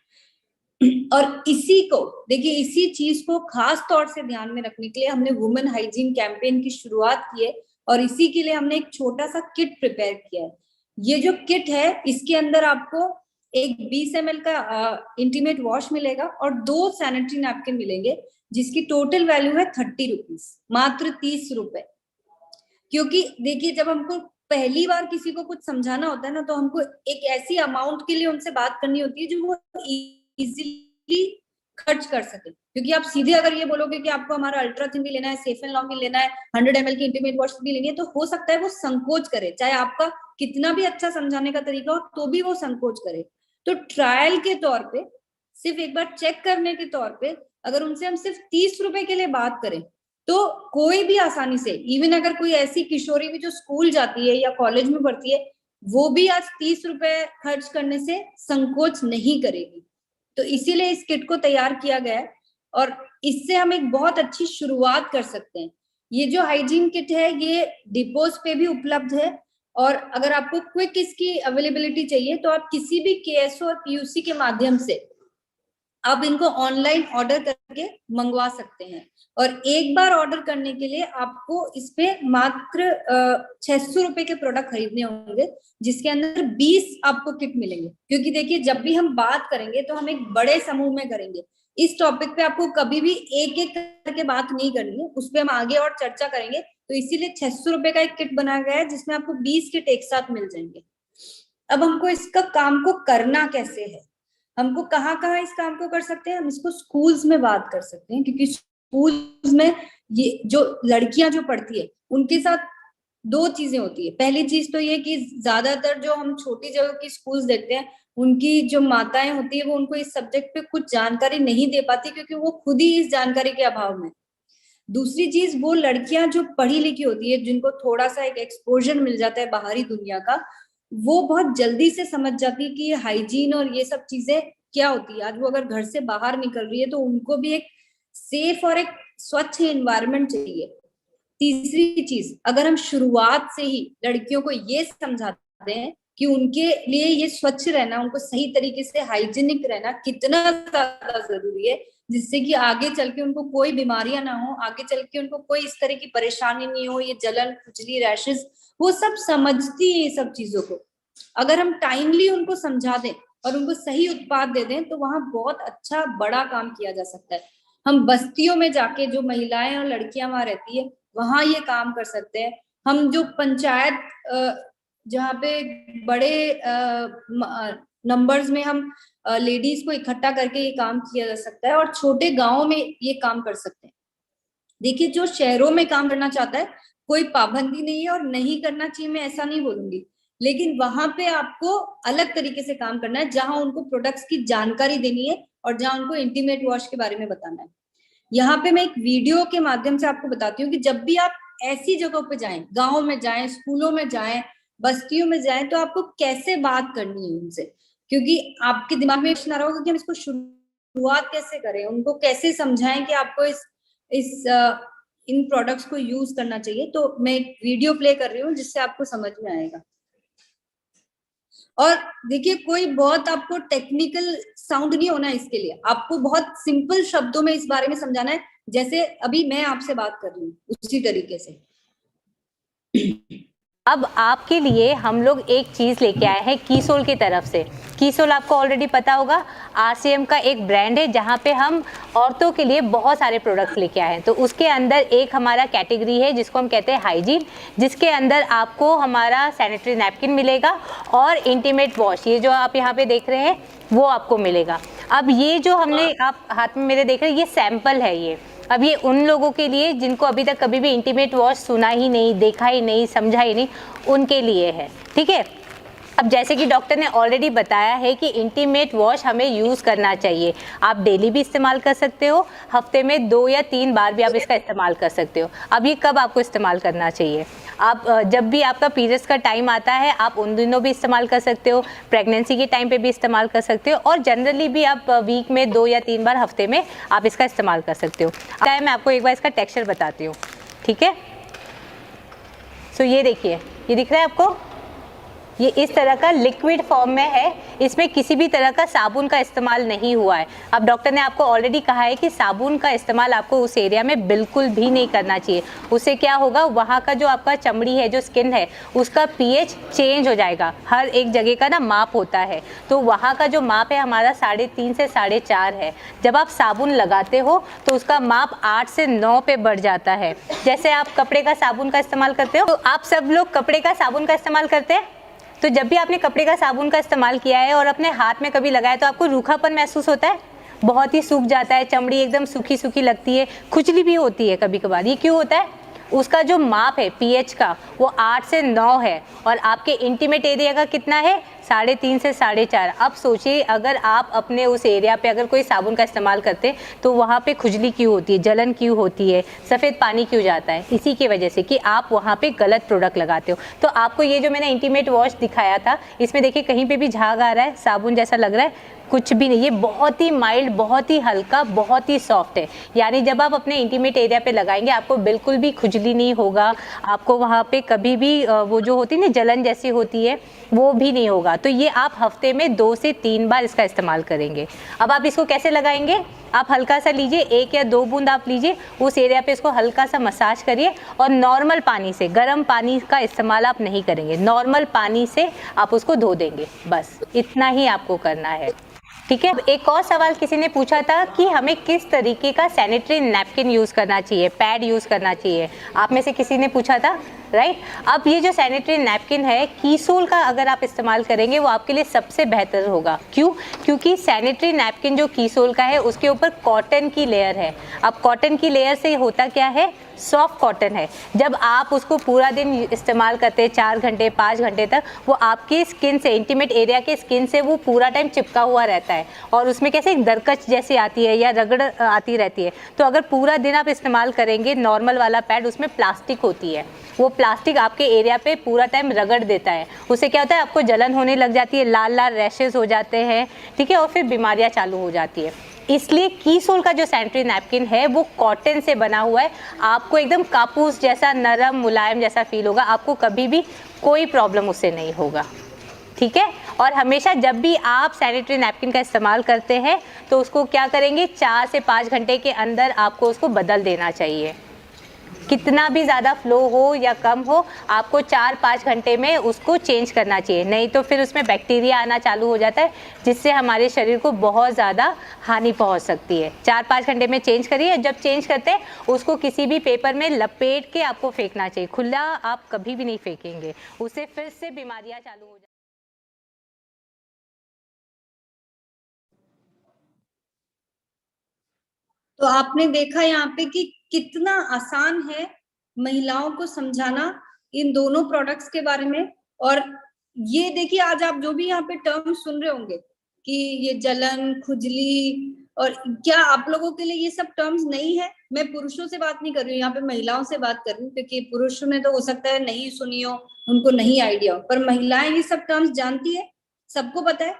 और इसी को देखिए, इसी चीज को खास तौर से ध्यान में रखने के लिए हमने वुमेन हाइजीन कैंपेन की शुरुआत की है, और इसी के लिए हमने एक छोटा सा किट प्रिपेयर किया है। ये जो किट है, इसके अंदर आपको एक 20 ml का इंटीमेट वॉश मिलेगा और 2 सैनिटरी नैपकिन मिलेंगे, जिसकी टोटल वैल्यू है 30 रुपीज, मात्र 30 रुपए। क्योंकि देखिए, जब हमको पहली बार किसी को कुछ समझाना होता है ना, तो हमको एक ऐसी अमाउंट के लिए उनसे बात करनी होती है जो वो इजीली खर्च कर सके। क्योंकि आप सीधे अगर ये बोलोगे कि आपको हमारा अल्ट्रा थिन भी लेना है, सेफ एंड लॉन्ग भी लेना है, 100 ml की इंटीमेट वॉश भी लेनी है, तो हो सकता है वो संकोच करे, चाहे आपका कितना भी अच्छा समझाने का तरीका हो तो भी वो संकोच करे। तो ट्रायल के तौर पे, सिर्फ एक बार चेक करने के तौर पे, अगर उनसे हम सिर्फ 30 रुपए के लिए बात करें, तो कोई भी आसानी से, इवन अगर कोई ऐसी किशोरी भी जो स्कूल जाती है या कॉलेज में पढ़ती है, वो भी आज 30 रुपए खर्च करने से संकोच नहीं करेगी। तो इसीलिए इस किट को तैयार किया गया है, और इससे हम एक बहुत अच्छी शुरुआत कर सकते हैं। ये जो हाइजीन किट है, ये डिपोज पे भी उपलब्ध है, और अगर आपको क्विक इसकी अवेलेबिलिटी चाहिए तो आप किसी भी केएसओ और पीयूसी के माध्यम से आप इनको ऑनलाइन ऑर्डर करके मंगवा सकते हैं। और एक बार ऑर्डर करने के लिए आपको इस पे मात्र 600 रुपए के प्रोडक्ट खरीदने होंगे, जिसके अंदर 20 आपको किट मिलेंगे। क्योंकि देखिए, जब भी हम बात करेंगे तो हम एक बड़े समूह में करेंगे। इस टॉपिक पे आपको कभी भी एक एक करके बात नहीं करनी है, उस पर हम आगे और चर्चा करेंगे। तो इसीलिए 600 रुपए का एक किट बनाया गया है, जिसमें आपको 20 किट एक साथ मिल जाएंगे। अब हमको इसका काम को करना कैसे है, हमको कहाँ कहाँ इस काम को कर सकते हैं। हम इसको स्कूल्स में बात कर सकते हैं, क्योंकि स्कूल्स में ये जो लड़कियां जो पढ़ती है, उनके साथ 2 चीजें होती है। पहली चीज तो ये कि ज्यादातर जो हम छोटी जगह की स्कूल्स देखते हैं, उनकी जो माताएं होती है, वो उनको इस सब्जेक्ट पे कुछ जानकारी नहीं दे पाती, क्योंकि वो खुद ही इस जानकारी के अभाव में। दूसरी चीज, वो लड़कियां जो पढ़ी लिखी होती है, जिनको थोड़ा सा एक एक्सपोजर मिल जाता है बाहरी दुनिया का, वो बहुत जल्दी से समझ जाती है कि ये हाइजीन और ये सब चीजें क्या होती है। आज वो अगर घर से बाहर निकल रही है तो उनको भी एक सेफ और एक स्वच्छ एनवायरनमेंट चाहिए। तीसरी चीज, अगर हम शुरुआत से ही लड़कियों को ये समझाते हैं कि उनके लिए ये स्वच्छ रहना, उनको सही तरीके से हाइजीनिक रहना कितना ज्यादा जरूरी है, जिससे कि आगे चल के उनको कोई बीमारियां ना हो, आगे चल के उनको कोई इस तरह की परेशानी नहीं हो, ये जलन, खुजली, रैशेस, वो सब समझती है ये सब चीजों को। अगर हम टाइमली उनको समझा दें और उनको सही उत्पाद दे दें, तो वहां बहुत अच्छा बड़ा काम किया जा सकता है। हम बस्तियों में जाके, जो महिलाएं और लड़कियां वहां रहती है, वहां ये काम कर सकते हैं। हम जो पंचायत, जहाँ पे बड़े नंबर्स में हम लेडीज को इकट्ठा करके ये काम किया जा सकता है, और छोटे गांवों में ये काम कर सकते हैं। देखिए, जो शहरों में काम करना चाहता है, कोई पाबंदी नहीं है और नहीं करना चाहिए, मैं ऐसा नहीं बोलूंगी, लेकिन वहां पे आपको अलग तरीके से काम करना है, जहां उनको प्रोडक्ट्स की जानकारी देनी है और जहां उनको इंटीमेट वॉश के बारे में बताना है। यहाँ पे मैं एक वीडियो के माध्यम से आपको बताती हूँ कि जब भी आप ऐसी जगहों पे जाएं, गाँव में जाएं, स्कूलों में जाएं, बस्तियों में जाएं, तो आपको कैसे बात करनी है उनसे। क्योंकि आपके दिमाग में प्रश्न आ रहा होगा कि हम इसको शुरुआत कैसे करें, उनको कैसे समझाएं कि आपको इन प्रोडक्ट्स को यूज करना चाहिए। तो मैं एक वीडियो प्ले कर रही हूँ, जिससे आपको समझ में आएगा। और देखिए, कोई बहुत आपको टेक्निकल साउंड नहीं होना है इसके लिए, आपको बहुत सिंपल शब्दों में इस बारे में समझाना है, जैसे अभी मैं आपसे बात कर रही हूँ उसी तरीके से। अब आपके लिए हम लोग एक चीज़ लेके आए हैं कीसोल की तरफ से। कीसोल आपको ऑलरेडी पता होगा, आरसीएम का एक ब्रांड है, जहाँ पे हम औरतों के लिए बहुत सारे प्रोडक्ट्स लेके आए हैं। तो उसके अंदर एक हमारा कैटेगरी है जिसको हम कहते हैं हाइजीन, जिसके अंदर आपको हमारा सैनिटरी नैपकिन मिलेगा और इंटीमेट वॉश, ये जो आप यहाँ पे देख रहे हैं वो आपको मिलेगा। अब ये जो हमने, आप हाथ में मेरे देख रहे हैं, ये सैंपल है। ये अब ये उन लोगों के लिए जिनको अभी तक कभी भी इंटीमेट वॉश सुना ही नहीं, देखा ही नहीं, समझा ही नहीं, उनके लिए है, ठीक है। अब जैसे कि डॉक्टर ने ऑलरेडी बताया है कि इंटीमेट वॉश हमें यूज़ करना चाहिए। आप डेली भी इस्तेमाल कर सकते हो, हफ्ते में 2 या 3 बार भी आप इसका इस्तेमाल कर सकते हो। अब ये कब आपको इस्तेमाल करना चाहिए? आप जब भी आपका पीरियड्स का टाइम आता है, आप उन दिनों भी इस्तेमाल कर सकते हो, प्रेगनेंसी के टाइम पे भी इस्तेमाल कर सकते हो, और जनरली भी आप वीक में 2 या 3 बार हफ्ते में आप इसका इस्तेमाल कर सकते हो। मैं आपको एक बार इसका टेक्सचर बताती हूँ। ठीक है। सो ये देखिए, ये दिख रहा है आपको, ये इस तरह का लिक्विड फॉर्म में है, इसमें किसी भी तरह का साबुन का इस्तेमाल नहीं हुआ है। अब डॉक्टर ने आपको ऑलरेडी कहा है कि साबुन का इस्तेमाल आपको उस एरिया में बिल्कुल भी नहीं करना चाहिए। उससे क्या होगा, वहाँ का जो आपका चमड़ी है, जो स्किन है, उसका पीएच चेंज हो जाएगा। हर एक जगह का ना माप होता है, तो वहाँ का जो माप है हमारा 3.5 से 4.5 है। जब आप साबुन लगाते हो तो उसका माप 8 से 9 पे बढ़ जाता है। जैसे आप कपड़े का साबुन का इस्तेमाल करते हो, तो आप सब लोग कपड़े का साबुन का इस्तेमाल करते हैं, तो जब भी आपने कपड़े का साबुन का इस्तेमाल किया है और अपने हाथ में कभी लगाया तो आपको रूखापन महसूस होता है, बहुत ही सूख जाता है, चमड़ी एकदम सूखी सूखी लगती है, खुजली भी होती है कभी कभार। ये क्यों होता है? उसका जो माप है पीएच का वो 8 से 9 है और आपके इंटीमेट एरिया का कितना है, 3.5 से 4.5। अब सोचिए अगर आप अपने उस एरिया पे अगर कोई साबुन का इस्तेमाल करते तो वहाँ पे खुजली क्यों होती है, जलन क्यों होती है, सफ़ेद पानी क्यों जाता है? इसी की वजह से कि आप वहाँ पे गलत प्रोडक्ट लगाते हो। तो आपको ये जो मैंने इंटीमेट वॉश दिखाया था, इसमें देखिए कहीं पे भी झाग आ रहा है, साबुन जैसा लग रहा है, कुछ भी नहीं। ये बहुत ही माइल्ड, बहुत ही हल्का, बहुत ही सॉफ्ट है। यानी जब आप अपने इंटीमेट एरिया पे लगाएंगे आपको बिल्कुल भी खुजली नहीं होगा, आपको वहाँ पे कभी भी वो जो होती है ना जलन जैसी होती है वो भी नहीं होगा। तो ये आप हफ्ते में 2 से 3 बार इसका इस्तेमाल करेंगे। अब आप इसको कैसे लगाएंगे, आप हल्का सा लीजिए, 1 या 2 बूंद आप लीजिए, उस एरिया पे इसको हल्का सा मसाज करिए और नॉर्मल पानी से, गर्म पानी का इस्तेमाल आप नहीं करेंगे, नॉर्मल पानी से आप उसको धो देंगे। बस इतना ही आपको करना है, ठीक है। एक और सवाल किसी ने पूछा था कि हमें किस तरीके का सैनिटरी नैपकिन यूज़ करना चाहिए, पैड यूज़ करना चाहिए, आप में से किसी ने पूछा था, राइट। अब ये जो सैनिटरी नैपकिन है, कीसोल का अगर आप इस्तेमाल करेंगे वो आपके लिए सबसे बेहतर होगा। क्यों? क्योंकि सैनिटरी नैपकिन जो कीसोल का है उसके ऊपर कॉटन की लेयर है। अब कॉटन की लेयर से होता क्या है, सॉफ्ट कॉटन है। जब आप उसको पूरा दिन इस्तेमाल करते हैं, 4 घंटे 5 घंटे तक, वो आपकी स्किन से, इंटीमेट एरिया के स्किन से वो पूरा टाइम चिपका हुआ रहता है और उसमें कैसे एक दरकच जैसी आती है या रगड़ आती रहती है। तो अगर पूरा दिन आप इस्तेमाल करेंगे नॉर्मल वाला पैड, उसमें प्लास्टिक होती है, वो प्लास्टिक आपके एरिया पे पूरा टाइम रगड़ देता है। उससे क्या होता है, आपको जलन होने लग जाती है, लाल लाल रैशेस हो जाते हैं, ठीक है, और फिर बीमारियां चालू हो जाती है। इसलिए कीसोल का जो सैनिटरी नैपकिन है वो कॉटन से बना हुआ है, आपको एकदम कापूस जैसा नरम मुलायम जैसा फील होगा, आपको कभी भी कोई प्रॉब्लम उससे नहीं होगा, ठीक है। और हमेशा जब भी आप सैनिटरी नैपकिन का इस्तेमाल करते हैं तो उसको क्या करेंगे, 4 से 5 घंटे के अंदर आपको उसको बदल देना चाहिए। कितना भी ज़्यादा फ्लो हो या कम हो, आपको 4-5 घंटे में उसको चेंज करना चाहिए, नहीं तो फिर उसमें बैक्टीरिया आना चालू हो जाता है जिससे हमारे शरीर को बहुत ज़्यादा हानि पहुंच सकती है। 4-5 घंटे में चेंज करिए। जब चेंज करते हैं उसको किसी भी पेपर में लपेट के आपको फेंकना चाहिए, खुला आप कभी भी नहीं फेंकेंगे, उससे फिर से बीमारियाँ चालू हो जाती हैं। तो आपने देखा यहाँ पे कि कितना आसान है महिलाओं को समझाना इन दोनों प्रोडक्ट्स के बारे में। और ये देखिए आज आप जो भी यहाँ पे टर्म सुन रहे होंगे कि ये जलन, खुजली, और क्या आप लोगों के लिए ये सब टर्म्स नहीं है? मैं पुरुषों से बात नहीं कर रही हूँ, यहाँ पे महिलाओं से बात कर रही हूँ, क्योंकि पुरुषों ने तो हो सकता है नहीं सुनी हो, उनको नहीं आइडिया हो, पर महिलाएं ये सब टर्म्स जानती है, सबको पता है।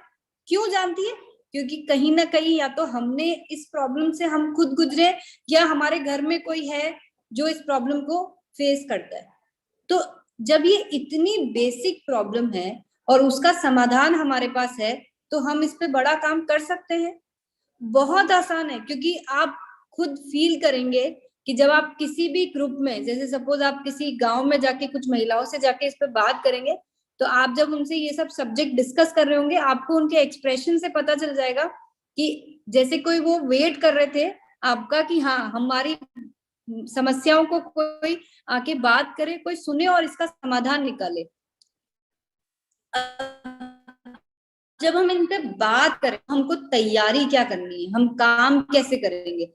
क्यों जानती है? क्योंकि कहीं ना कहीं या तो हमने इस प्रॉब्लम से हम खुद गुजरे या हमारे घर में कोई है जो इस प्रॉब्लम को फेस करता है। तो जब ये इतनी बेसिक प्रॉब्लम है और उसका समाधान हमारे पास है तो हम इस पे बड़ा काम कर सकते हैं। बहुत आसान है, क्योंकि आप खुद फील करेंगे कि जब आप किसी भी ग्रुप में, जैसे सपोज आप किसी गांव में जाके कुछ महिलाओं से जाके इस पे बात करेंगे, तो आप जब उनसे ये सब सब्जेक्ट डिस्कस कर रहे होंगे, आपको उनके एक्सप्रेशन से पता चल जाएगा कि जैसे कोई वो वेट कर रहे थे आपका कि हाँ हमारी समस्याओं को कोई आके बात करे, कोई सुने और इसका समाधान निकाले। जब हम इन पे बात करें, हमको तैयारी क्या करनी है, हम काम कैसे करेंगे।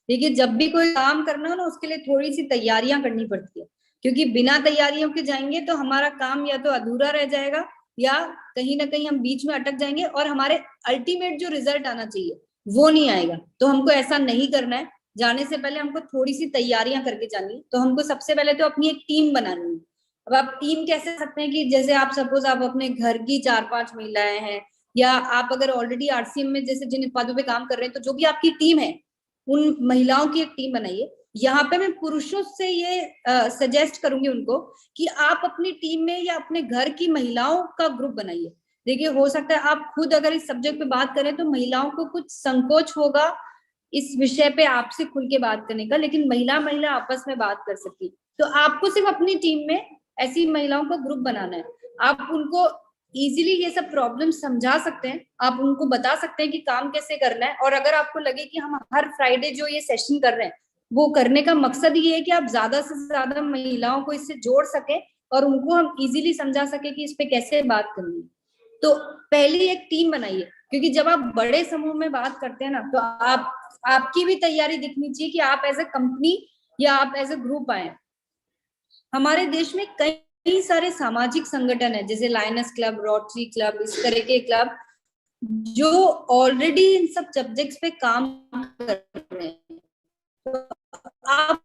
देखिए जब भी कोई काम करना हो ना, उसके लिए थोड़ी सी तैयारियां करनी पड़ती है, क्योंकि बिना तैयारियों के जाएंगे तो हमारा काम या तो अधूरा रह जाएगा या कहीं ना कहीं हम बीच में अटक जाएंगे और हमारे अल्टीमेट जो रिजल्ट आना चाहिए वो नहीं आएगा। तो हमको ऐसा नहीं करना है। जाने से पहले हमको थोड़ी सी तैयारियां करके जानी है। तो हमको सबसे पहले तो अपनी एक टीम बनानी है। अब आप टीम कैसे सकते हैं कि जैसे आप सपोज आप अपने घर की 4-5 महिलाएं हैं, या आप अगर ऑलरेडी आरसीएम में जैसे जिन उत्पादों पे काम कर रहे हैं, तो जो भी आपकी टीम है उन महिलाओं की एक टीम बनाइए, यहाँ पे मैं पुरुषों से ये सजेस्ट करूंगी उनको कि आप अपनी टीम में या अपने घर की महिलाओं का ग्रुप बनाइए। देखिए, हो सकता है आप खुद अगर इस सब्जेक्ट पे बात करें तो महिलाओं को कुछ संकोच होगा इस विषय पे आपसे खुल के बात करने का, लेकिन महिला महिला आपस में बात कर सकती। तो आपको सिर्फ अपनी टीम में ऐसी महिलाओं का ग्रुप बनाना है। आप उनको इजीली ये सब प्रॉब्लम समझा सकते हैं, आप उनको बता सकते हैं कि काम कैसे करना है। और अगर आपको लगे कि हम हर फ्राइडे जो ये सेशन कर रहे हैं वो करने का मकसद ये है कि आप ज्यादा से ज्यादा महिलाओं को इससे जोड़ सके और उनको हम इजीली समझा सके कि इस पे कैसे बात करनी है, तो पहले एक टीम बनाइए। क्योंकि जब आप बड़े समूह में बात करते हैं ना, तो आपकी भी तैयारी दिखनी चाहिए कि आप एज ए कंपनी या आप एज ए ग्रुप आए। हमारे देश में कई सारे सामाजिक संगठन है, जैसे लायनस क्लब, रोटरी क्लब, इस तरह के क्लब जो ऑलरेडी इन सब सब्जेक्ट्स पे काम कर रहे हैं। तो आप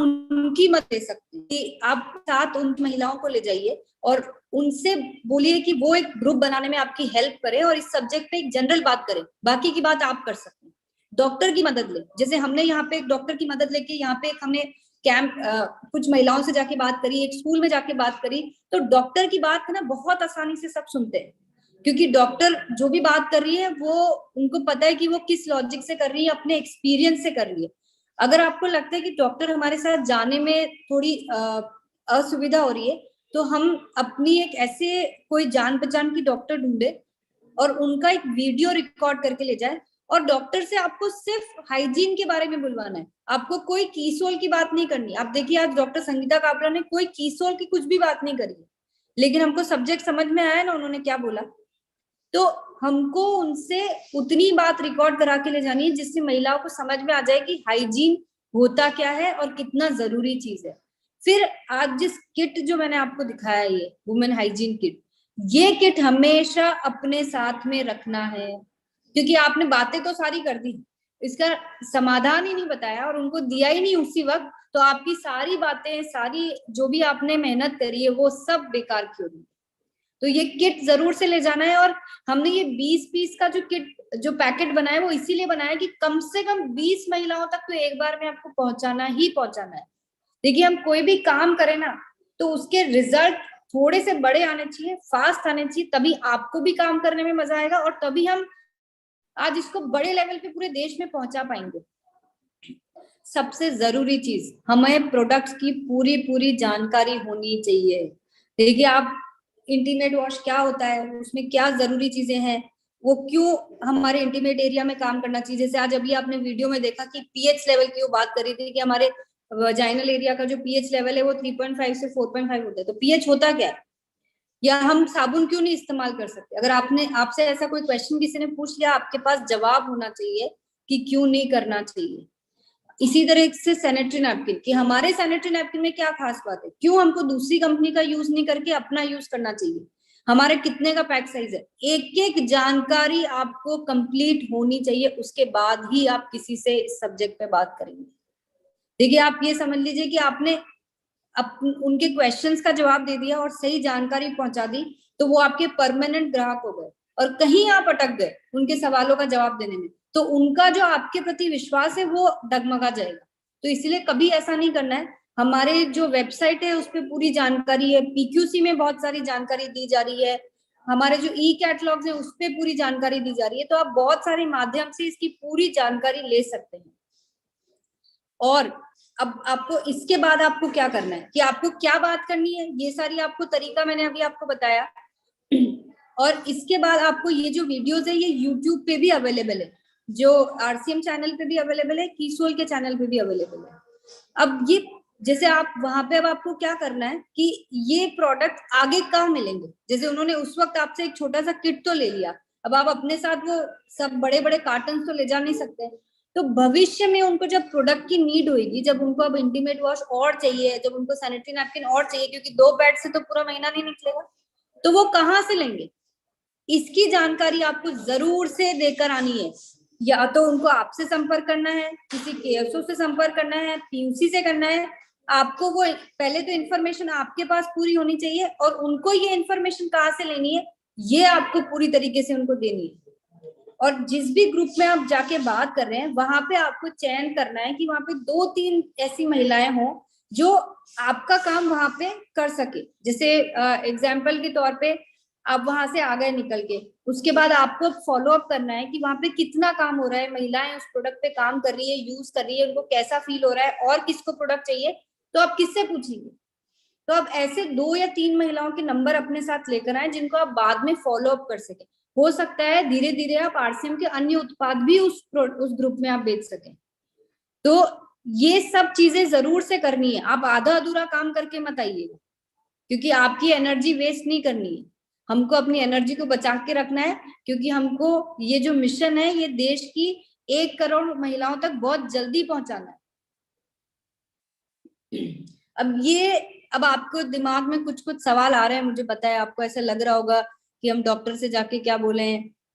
उनकी मदद ले सकते हैं कि आप साथ उन महिलाओं को ले जाइए और उनसे बोलिए कि वो एक ग्रुप बनाने में आपकी हेल्प करे और इस सब्जेक्ट पे एक जनरल बात करें, बाकी की बात आप कर सकते हैं। डॉक्टर की मदद ले, जैसे हमने यहाँ पे एक डॉक्टर की मदद लेके यहाँ पे हमने कैंप कुछ महिलाओं से जाके बात करी, एक स्कूल में जाके बात करी, तो डॉक्टर की बात है ना बहुत आसानी से सब सुनते हैं, क्योंकि डॉक्टर जो भी बात कर रही है वो उनको पता है कि वो किस लॉजिक से कर रही है, अपने एक्सपीरियंस से कर रही है। अगर आपको लगता है कि डॉक्टर हमारे साथ जाने में थोड़ी असुविधा हो रही है, तो हम अपनी एक ऐसे कोई जान पहचान की डॉक्टर ढूंढे और उनका एक वीडियो रिकॉर्ड करके ले जाए और डॉक्टर से आपको सिर्फ हाइजीन के बारे में बुलवाना है, आपको कोई कीसोल की बात नहीं करनी। आप देखिए आज डॉक्टर संगीता काबरा ने कोई कीसोल की कुछ भी बात नहीं करी, लेकिन हमको सब्जेक्ट समझ में आया ना उन्होंने क्या बोला। तो हमको उनसे उतनी बात रिकॉर्ड करा के ले जानी है जिससे महिलाओं को समझ में आ जाए कि हाइजीन होता क्या है और कितना जरूरी चीज है। फिर आज जिस किट जो मैंने आपको दिखाया, ये वुमेन हाइजीन किट, ये किट हमेशा अपने साथ में रखना है, क्योंकि आपने बातें तो सारी कर दी, इसका समाधान ही नहीं बताया और उनको दिया ही नहीं उसी वक्त, तो आपकी सारी बातें, सारी जो भी आपने मेहनत करी है वो सब बेकार की होगी। तो ये किट जरूर से ले जाना है। और हमने ये 20 पीस का जो पैकेट बनाया वो इसीलिए बनाया कि कम से कम 20 महिलाओं तक तो एक बार में आपको पहुंचाना है। देखिए, हम कोई भी काम करें ना तो उसके रिजल्ट थोड़े से बड़े आने चाहिए, फास्ट आने चाहिए, तभी आपको भी काम करने में मजा आएगा और तभी हम आज इसको बड़े लेवल पे पूरे देश में पहुंचा पाएंगे। सबसे जरूरी चीज, हमें प्रोडक्ट्स की पूरी जानकारी होनी चाहिए। देखिए, आप इंटीमेट वॉश क्या होता है, उसमें क्या जरूरी चीजें हैं, वो क्यों हमारे इंटीमेट एरिया में काम करना चाहिए। जैसे आज अभी आपने वीडियो में देखा कि पीएच लेवल की वो बात करी थी कि हमारे वजाइनल एरिया का जो पीएच लेवल है वो 3.5 से 4.5 होता है। तो पीएच होता क्या है, या हम साबुन क्यों नहीं इस्तेमाल कर सकते? अगर आपसे ऐसा कोई क्वेश्चन किसी ने पूछ लिया, आपके पास जवाब होना चाहिए कि क्यों नहीं करना चाहिए। इसी तरह से सैनिटरी नैपकिन, कि हमारे सैनिटरी नैपकिन में क्या खास बात है, क्यों हमको दूसरी कंपनी का यूज नहीं करके अपना यूज करना चाहिए, हमारे कितने का पैक साइज है, एक एक जानकारी आपको कंप्लीट होनी चाहिए, उसके बाद ही आप किसी से इस सब्जेक्ट पे बात करेंगे। देखिए, आप ये समझ लीजिए कि आपने उनके क्वेश्चंस का जवाब दे दिया और सही जानकारी पहुंचा दी, तो वो आपके परमानेंट ग्राहक हो गए। और कहीं आप अटक गए उनके सवालों का जवाब देने में, तो उनका जो आपके प्रति विश्वास है वो डगमगा जाएगा। तो इसलिए कभी ऐसा नहीं करना है। हमारे जो वेबसाइट है उस पर पूरी जानकारी है, पीक्यूसी में बहुत सारी जानकारी दी जा रही है, हमारे जो ई कैटलॉग्स है उस पर पूरी जानकारी दी जा रही है। तो आप बहुत सारे माध्यम से इसकी पूरी जानकारी ले सकते हैं। और अब आपको इसके बाद आपको क्या करना है, कि आपको क्या बात करनी है, ये सारी आपको तरीका मैंने अभी आपको बताया। और इसके बाद आपको ये जो वीडियोस है ये यूट्यूब पे भी अवेलेबल है, जो आरसीएम चैनल पे भी अवेलेबल है, कीसोल के चैनल पे भी अवेलेबल है। अब ये जैसे आप वहां पे, अब आपको क्या करना है कि ये प्रोडक्ट आगे कहाँ मिलेंगे। जैसे उन्होंने उस वक्त आपसे एक छोटा सा किट तो ले लिया, अब आप अपने साथ वो सब बड़े बड़े कार्टन तो ले जा नहीं सकते। तो भविष्य में उनको जब प्रोडक्ट की नीड होगी, जब उनको अब इंटीमेट वॉश और चाहिए, जब उनको सैनिटरी नैपकिन और चाहिए, क्योंकि 2 पैड से तो पूरा महीना नहीं निकलेगा, तो वो कहाँ से लेंगे, इसकी जानकारी आपको जरूर से देकर आनी है। या तो उनको आपसे संपर्क करना है, किसी केएसओ से संपर्क करना है, पीयूसी से करना है। आपको वो पहले तो इन्फॉर्मेशन आपके पास पूरी होनी चाहिए और उनको ये इन्फॉर्मेशन कहाँ से लेनी है ये आपको पूरी तरीके से उनको देनी है। और जिस भी ग्रुप में आप जाके बात कर रहे हैं वहां पे आपको चयन करना है कि वहां पे 2-3 ऐसी महिलाएं हों जो आपका काम वहां पे कर सके। जैसे एग्जाम्पल के तौर पे आप वहां से आ गए निकल के, उसके बाद आपको फॉलो अप करना है कि वहां पे कितना काम हो रहा है, महिलाएं उस प्रोडक्ट पे काम कर रही है, यूज कर रही है, उनको कैसा फील हो रहा है और किसको प्रोडक्ट चाहिए, तो आप किससे पूछेंगे? तो आप ऐसे 2 या 3 महिलाओं के नंबर अपने साथ लेकर आए जिनको आप बाद में फॉलो अप कर सके। हो सकता है धीरे धीरे आप आरसीएम के अन्य उत्पाद भी उस ग्रुप में आप बेच सकें। तो ये सब चीजें जरूर से करनी है, आप आधा अधूरा काम करके मत आइएगा, क्योंकि आपकी एनर्जी वेस्ट नहीं करनी है। हमको अपनी एनर्जी को बचा के रखना है, क्योंकि हमको ये जो मिशन है ये देश की 1 करोड़ महिलाओं तक बहुत जल्दी पहुंचाना है। अब आपको दिमाग में कुछ कुछ सवाल आ रहे हैं, मुझे पता है आपको ऐसा लग रहा होगा कि हम डॉक्टर से जाके क्या बोले,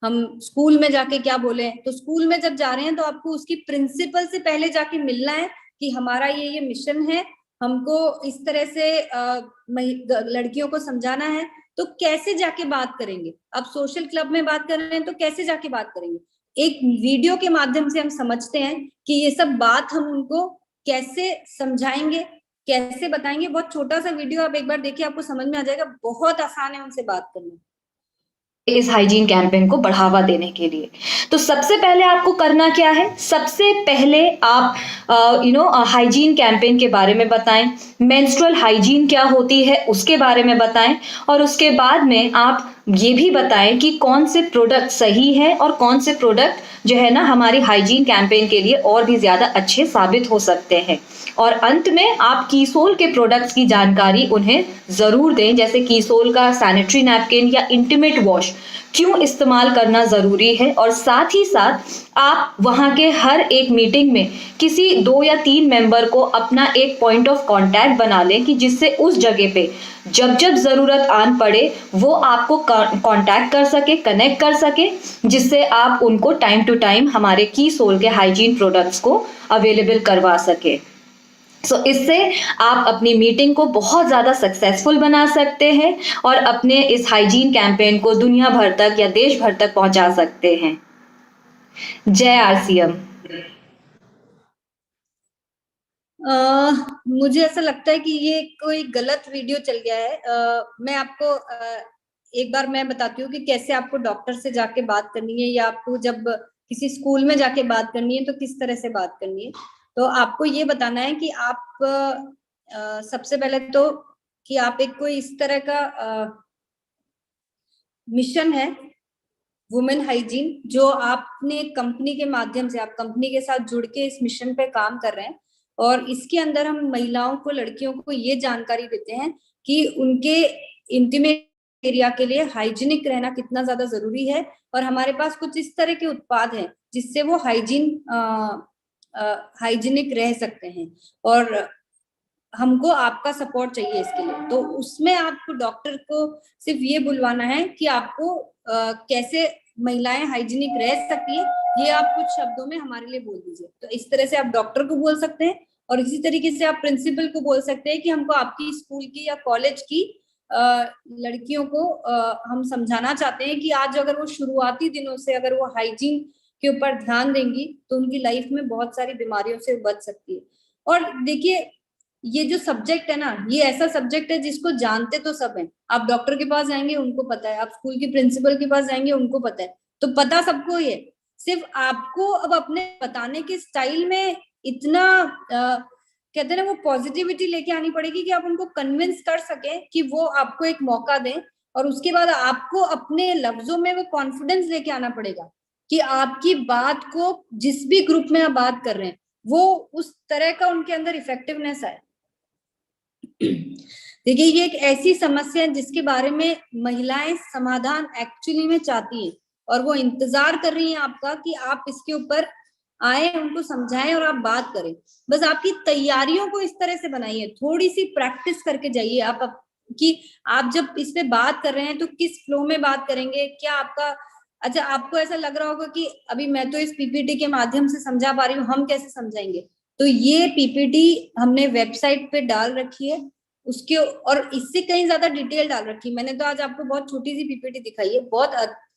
हम स्कूल में जाके क्या बोले। तो स्कूल में जब जा रहे हैं तो आपको उसकी प्रिंसिपल से पहले जाके मिलना है कि हमारा ये मिशन है, हमको इस तरह से लड़कियों को समझाना है। तो कैसे जाके बात करेंगे? अब सोशल क्लब में बात कर रहे हैं तो कैसे जाके बात करेंगे? एक वीडियो के माध्यम से हम समझते हैं कि ये सब बात हम उनको कैसे समझाएंगे, कैसे बताएंगे। बहुत छोटा सा वीडियो आप एक बार देखिए, आपको समझ में आ जाएगा। बहुत आसान है उनसे बात करना इस हाइजीन कैंपेन को बढ़ावा देने के लिए। तो सबसे पहले आपको करना क्या है? सबसे पहले आप हाइजीन कैंपेन के बारे में बताएं, मेंस्ट्रुअल हाइजीन क्या होती है उसके बारे में बताएं, और उसके बाद में आप ये भी बताएं कि कौन से प्रोडक्ट सही है और कौन से प्रोडक्ट जो है ना हमारी हाइजीन कैंपेन के लिए और भी ज्यादा अच्छे साबित हो सकते हैं। और अंत में आप कीसोल के प्रोडक्ट्स की जानकारी उन्हें जरूर दें, जैसे कीसोल का सैनिटरी नैपकिन या इंटीमेट वॉश क्यों इस्तेमाल करना जरूरी है। और साथ ही साथ आप वहां के हर एक मीटिंग में किसी 2 या 3 मेंबर को अपना एक पॉइंट ऑफ कांटेक्ट बना लें कि जिससे उस जगह पे जब जब जरूरत आन पड़े वो आपको कांटेक्ट कर सके, कनेक्ट कर सके, जिससे आप उनको टाइम टू टाइम हमारे कीसोल के हाइजीन प्रोडक्ट्स को अवेलेबल करवा सके। इससे आप अपनी मीटिंग को बहुत ज्यादा सक्सेसफुल बना सकते हैं और अपने इस हाइजीन कैंपेन को दुनिया भर तक या देश भर तक पहुंचा सकते हैं। जय आरसीएम। मुझे ऐसा लगता है कि ये कोई गलत वीडियो चल गया है। मैं आपको एक बार मैं बताती हूँ कि कैसे आपको डॉक्टर से जाके बात करनी है, या आपको जब किसी स्कूल में जाके बात करनी है तो किस तरह से बात करनी है। तो आपको ये बताना है कि आप सबसे पहले तो कि आप एक कोई इस तरह का मिशन है वुमेन हाइजीन, जो आपने कंपनी के माध्यम से, आप कंपनी के साथ जुड़ के इस मिशन पे काम कर रहे हैं। और इसके अंदर हम महिलाओं को, लड़कियों को ये जानकारी देते हैं कि उनके इंटीमेट एरिया के लिए हाइजीनिक रहना कितना ज्यादा जरूरी है। और हमारे पास कुछ इस तरह के उत्पाद हैं जिससे वो हाइजीनिक रह सकते हैं, और हमको आपका सपोर्ट चाहिए इसके लिए। तो उसमें आपको डॉक्टर को सिर्फ ये बुलवाना है कि आपको कैसे महिलाएं हाइजीनिक रह सकती है, ये आप कुछ शब्दों में हमारे लिए बोल दीजिए। तो इस तरह से आप डॉक्टर को बोल सकते हैं, और इसी तरीके से आप प्रिंसिपल को बोल सकते हैं कि हमको आपकी स्कूल की या कॉलेज की लड़कियों को हम समझाना चाहते हैं कि आज अगर वो शुरुआती दिनों से अगर वो हाइजीन के ऊपर ध्यान देंगी तो उनकी लाइफ में बहुत सारी बीमारियों से बच सकती है। और देखिए, ये जो सब्जेक्ट है ना, ये ऐसा सब्जेक्ट है जिसको जानते तो सब हैं। आप डॉक्टर के पास जाएंगे उनको पता है, आप स्कूल की प्रिंसिपल के पास जाएंगे उनको पता है, तो पता सबको ही है। सिर्फ आपको अब अपने बताने के स्टाइल में इतना कहते हैं ना, वो पॉजिटिविटी लेके आनी पड़ेगी कि आप उनको कन्विंस कर सके कि वो आपको एक मौका दें। और उसके बाद आपको अपने लफ्जों में वो कॉन्फिडेंस लेके आना पड़ेगा कि आपकी बात को जिस भी ग्रुप में आप बात कर रहे हैं वो उस तरह का उनके अंदर इफेक्टिवनेस आए। देखिए, ये एक ऐसी समस्या है जिसके बारे में महिलाएं समाधान एक्चुअली में चाहती हैं, और वो इंतजार कर रही हैं आपका कि आप इसके ऊपर आए, उनको समझाएं और आप बात करें। बस आपकी तैयारियों को इस तरह से बनाइए, थोड़ी सी प्रैक्टिस करके जाइए आप कि आप जब इस पे बात कर रहे हैं तो किस फ्लो में बात करेंगे, क्या आपका अच्छा आपको ऐसा लग रहा होगा कि अभी मैं तो इस पीपीटी के माध्यम से समझा पा रही हूँ, हम कैसे समझाएंगे। तो ये पीपीटी हमने वेबसाइट पे डाल रखी है उसके, और इससे कहीं ज्यादा डिटेल डाल रखी है। मैंने तो आज आपको बहुत छोटी सी पीपीटी दिखाई है, बहुत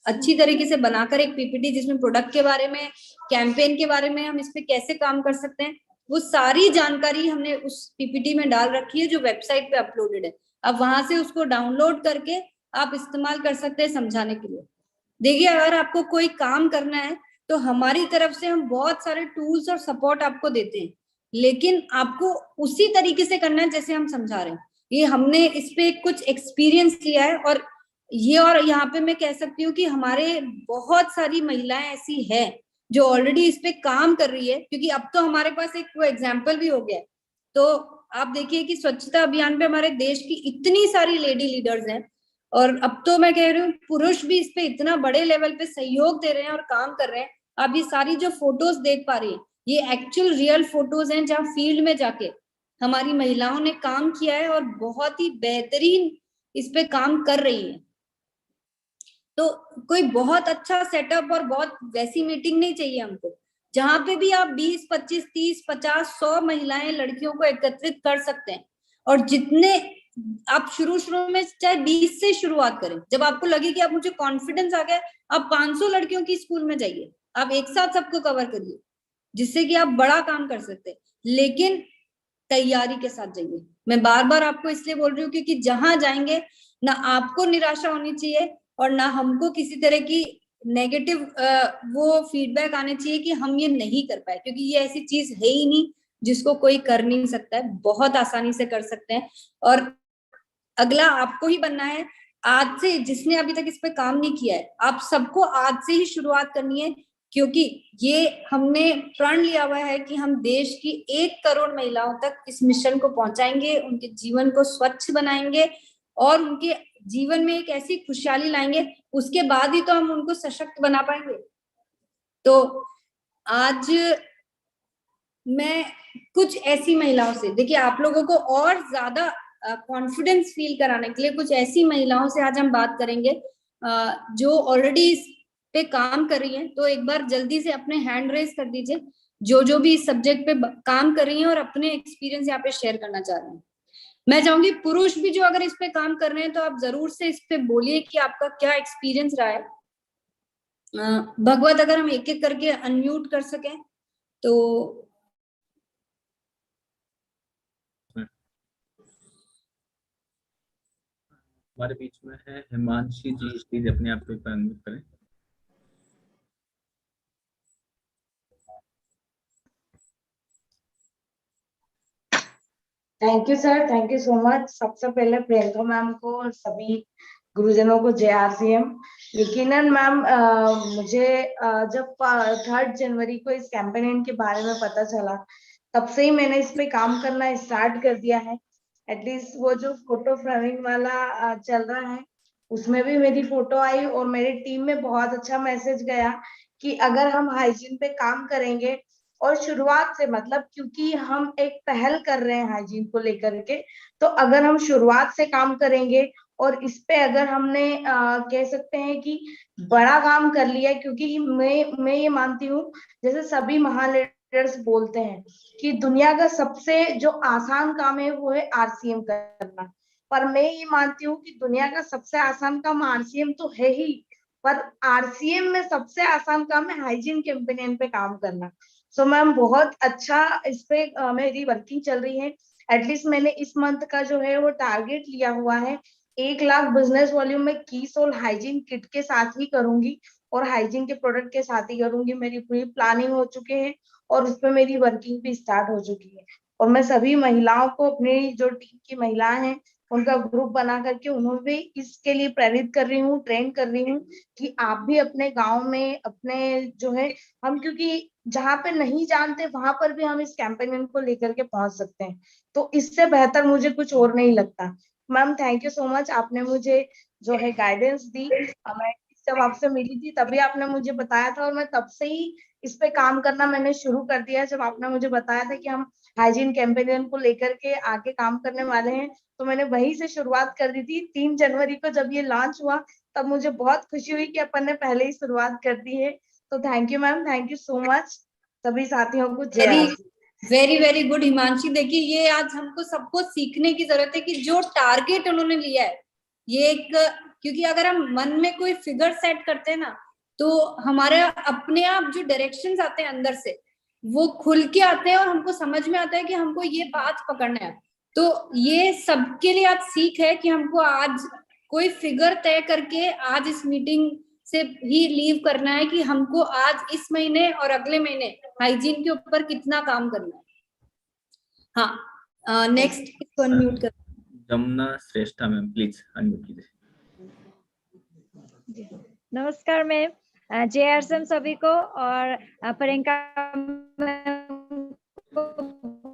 अच्छी तरीके से बनाकर एक पीपीटी जिसमें प्रोडक्ट के बारे में, कैंपेन के बारे में, हम इस पे कैसे काम कर सकते हैं, वो सारी जानकारी हमने उस पीपीटी में डाल रखी है जो वेबसाइट पे अपलोडेड है। अब वहां से उसको डाउनलोड करके आप इस्तेमाल कर सकते हैं समझाने के लिए। देखिए, अगर आपको कोई काम करना है तो हमारी तरफ से हम बहुत सारे टूल्स और सपोर्ट आपको देते हैं, लेकिन आपको उसी तरीके से करना है जैसे हम समझा रहे हैं। ये हमने इस पे कुछ एक्सपीरियंस किया है, और यहाँ पे मैं कह सकती हूँ कि हमारे बहुत सारी महिलाएं ऐसी है जो ऑलरेडी इस पे काम कर रही है, क्योंकि अब तो हमारे पास एक वो एग्जाम्पल भी हो गया है। तो आप देखिए कि स्वच्छता अभियान पे हमारे देश की इतनी सारी लेडी लीडर्स हैं, और अब तो मैं कह रही हूँ पुरुष भी इस पे इतना बड़े लेवल पे सहयोग दे रहे हैं और काम कर रहे हैं। आप ये सारी जो फोटोज देख पा रही हैं, ये एक्चुअल रियल फोटोज हैं जहाँ फील्ड में जाके हमारी महिलाओं ने काम किया है और बहुत ही बेहतरीन इस पे काम कर रही है। तो कोई बहुत अच्छा सेटअप और बहुत वैसी मीटिंग नहीं चाहिए हमको, जहां पे भी आप 20, 25, 30, 50, 100 महिलाएं, लड़कियों को एकत्रित कर सकते हैं। और जितने आप शुरू में चाहे 20 से शुरुआत करें, जब आपको लगे कि आप मुझे कॉन्फिडेंस आ गया, आप 500 लड़कियों की स्कूल में जाइए, आप एक साथ सबको कवर करिए, जिससे कि आप बड़ा काम कर सकते हैं, लेकिन तैयारी के साथ जाइए। मैं बार बार आपको इसलिए बोल रही हूँ क्योंकि जहां जाएंगे ना आपको निराशा होनी चाहिए और ना हमको किसी तरह की नेगेटिव वो फीडबैक आने चाहिए कि हम ये नहीं कर पाए, क्योंकि ये ऐसी चीज है ही नहीं जिसको कोई कर नहीं सकता है, बहुत आसानी से कर सकते हैं। और अगला आपको ही बनना है। आज से, जिसने अभी तक इस पे काम नहीं किया है, आप सबको आज से ही शुरुआत करनी है, क्योंकि ये हमने प्रण लिया हुआ है कि हम देश की 1 करोड़ महिलाओं तक इस मिशन को पहुंचाएंगे, उनके जीवन को स्वच्छ बनाएंगे और उनके जीवन में एक ऐसी खुशहाली लाएंगे, उसके बाद ही तो हम उनको सशक्त बना पाएंगे। तो आज मैं कुछ ऐसी महिलाओं से, देखिए आप लोगों को और ज्यादा कॉन्फिडेंस फील कराने के लिए कुछ ऐसी महिलाओं से आज हम बात करेंगे जो ऑलरेडी इस पे काम कर रही हैं। तो एक बार जल्दी से अपने हैंड रेज कर दीजिए जो भी इस सब्जेक्ट पे काम कर रही हैं और अपने एक्सपीरियंस यहाँ पे शेयर करना चाह रहे हैं। मैं चाहूंगी पुरुष भी जो अगर इस पे काम कर रहे हैं तो आप जरूर से इस पे बोलिए कि आपका क्या एक्सपीरियंस रहा है। भगवत, अगर हम एक एक करके अनम्यूट कर सकें तो। हमारे बीच में है हिमांशी जी, प्लीज अपने आप को अनम्यूट करें। Thank you sir, thank you so much. सबसे पहले प्रियंका मैम को और सभी गुरुजनों को जय आरसीएम। यकीनन मैम, मुझे जब 3 जनवरी को इस कैंपेन के बारे में पता चला, तब से ही मैंने इस पे काम करना स्टार्ट कर दिया है। एटलीस्ट वो जो फोटो फ्रेमिंग वाला चल रहा है, उसमें भी मेरी फोटो आई और मेरी टीम में बहुत अच्छा मैसेज गया कि अगर हम हाइजीन पे काम करेंगे और शुरुआत से, मतलब क्योंकि हम एक पहल कर रहे हैं हाइजीन को लेकर के, तो अगर हम शुरुआत से काम करेंगे और इस पे अगर हमने कह सकते हैं कि बड़ा काम कर लिया, क्योंकि मैं ये मानती हूँ, जैसे सभी महान लीडर्स बोलते हैं कि दुनिया का सबसे जो आसान काम है वो है आरसीएम करना, पर मैं ये मानती हूँ कि दुनिया का सबसे आसान काम आरसीएम तो है ही, पर आरसीएम में सबसे आसान काम है हाइजीन कैंपेन पे काम करना। सो मैम, बहुत अच्छा इस पे मेरी वर्किंग चल रही है। एटलीस्ट मैंने इस मंथ का जो है वो टारगेट लिया हुआ है, 1 लाख बिजनेस वॉल्यूम में कीस और हाइजीन किट के साथ ही करूंगी और हाइजीन के प्रोडक्ट के साथ ही करूंगी। मेरी पूरी प्लानिंग हो चुके हैं और उस पर मेरी वर्किंग भी स्टार्ट हो चुकी है। और मैं सभी महिलाओं को, अपनी जो टीम की महिलाएं हैं, उनका ग्रुप बना करके उन्हें भी इसके लिए प्रेरित कर रही हूँ, ट्रेन कर रही हूँ कि आप भी अपने गांव में, अपने जो है, हम क्योंकि जहाँ पे नहीं जानते वहां पर भी हम इस कैंपेन को लेकर के पहुंच सकते हैं। तो इससे बेहतर मुझे कुछ और नहीं लगता। Ma'am, thank you so much. आपने मुझे जो है गाइडेंस दी। मैं जब आपसे मिली थी तभी आपने मुझे बताया था और मैं तब से ही इस पे काम करना मैंने शुरू कर दिया। जब आपने मुझे बताया था कि हम हाइजीन कैंपेन को लेकर के आगे काम करने वाले हैं, तो मैंने वहीं से शुरुआत कर दी थी। 3 जनवरी को जब ये लॉन्च हुआ तब मुझे बहुत खुशी हुई कि अपन ने पहले ही शुरुआत कर दी है। तो thank you ma'am, thank you so much. सभी साथियों को जय। Very very good Himanshi. देखिए, ये आज हमको सबको सीखने की जरूरत है कि जो टारगेट उन्होंने लिया है ये एक, क्योंकि अगर हम मन में कोई फिगर सेट करते हैं ना, तो हमारे अपने आप जो डायरेक्शंस आते हैं अंदर से, वो खुल के आते हैं और हमको समझ में आता है कि हमको ये पाथ पकड़ना है। तो ये सबके लिए आज सीख है कि हमको आज कोई फिगर तय करके आज इस मीटिंग से ही लीव करना है कि हमको आज इस महीने और अगले महीने हाइजीन के ऊपर कितना काम करना है। हाँ, नेक्स्ट इसको अनम्यूट कर। जमुना श्रेष्ठा मैम, प्लीज अनम्यूट कीजिए। नमस्कार मैम, JRSM सभी को और प्रियंका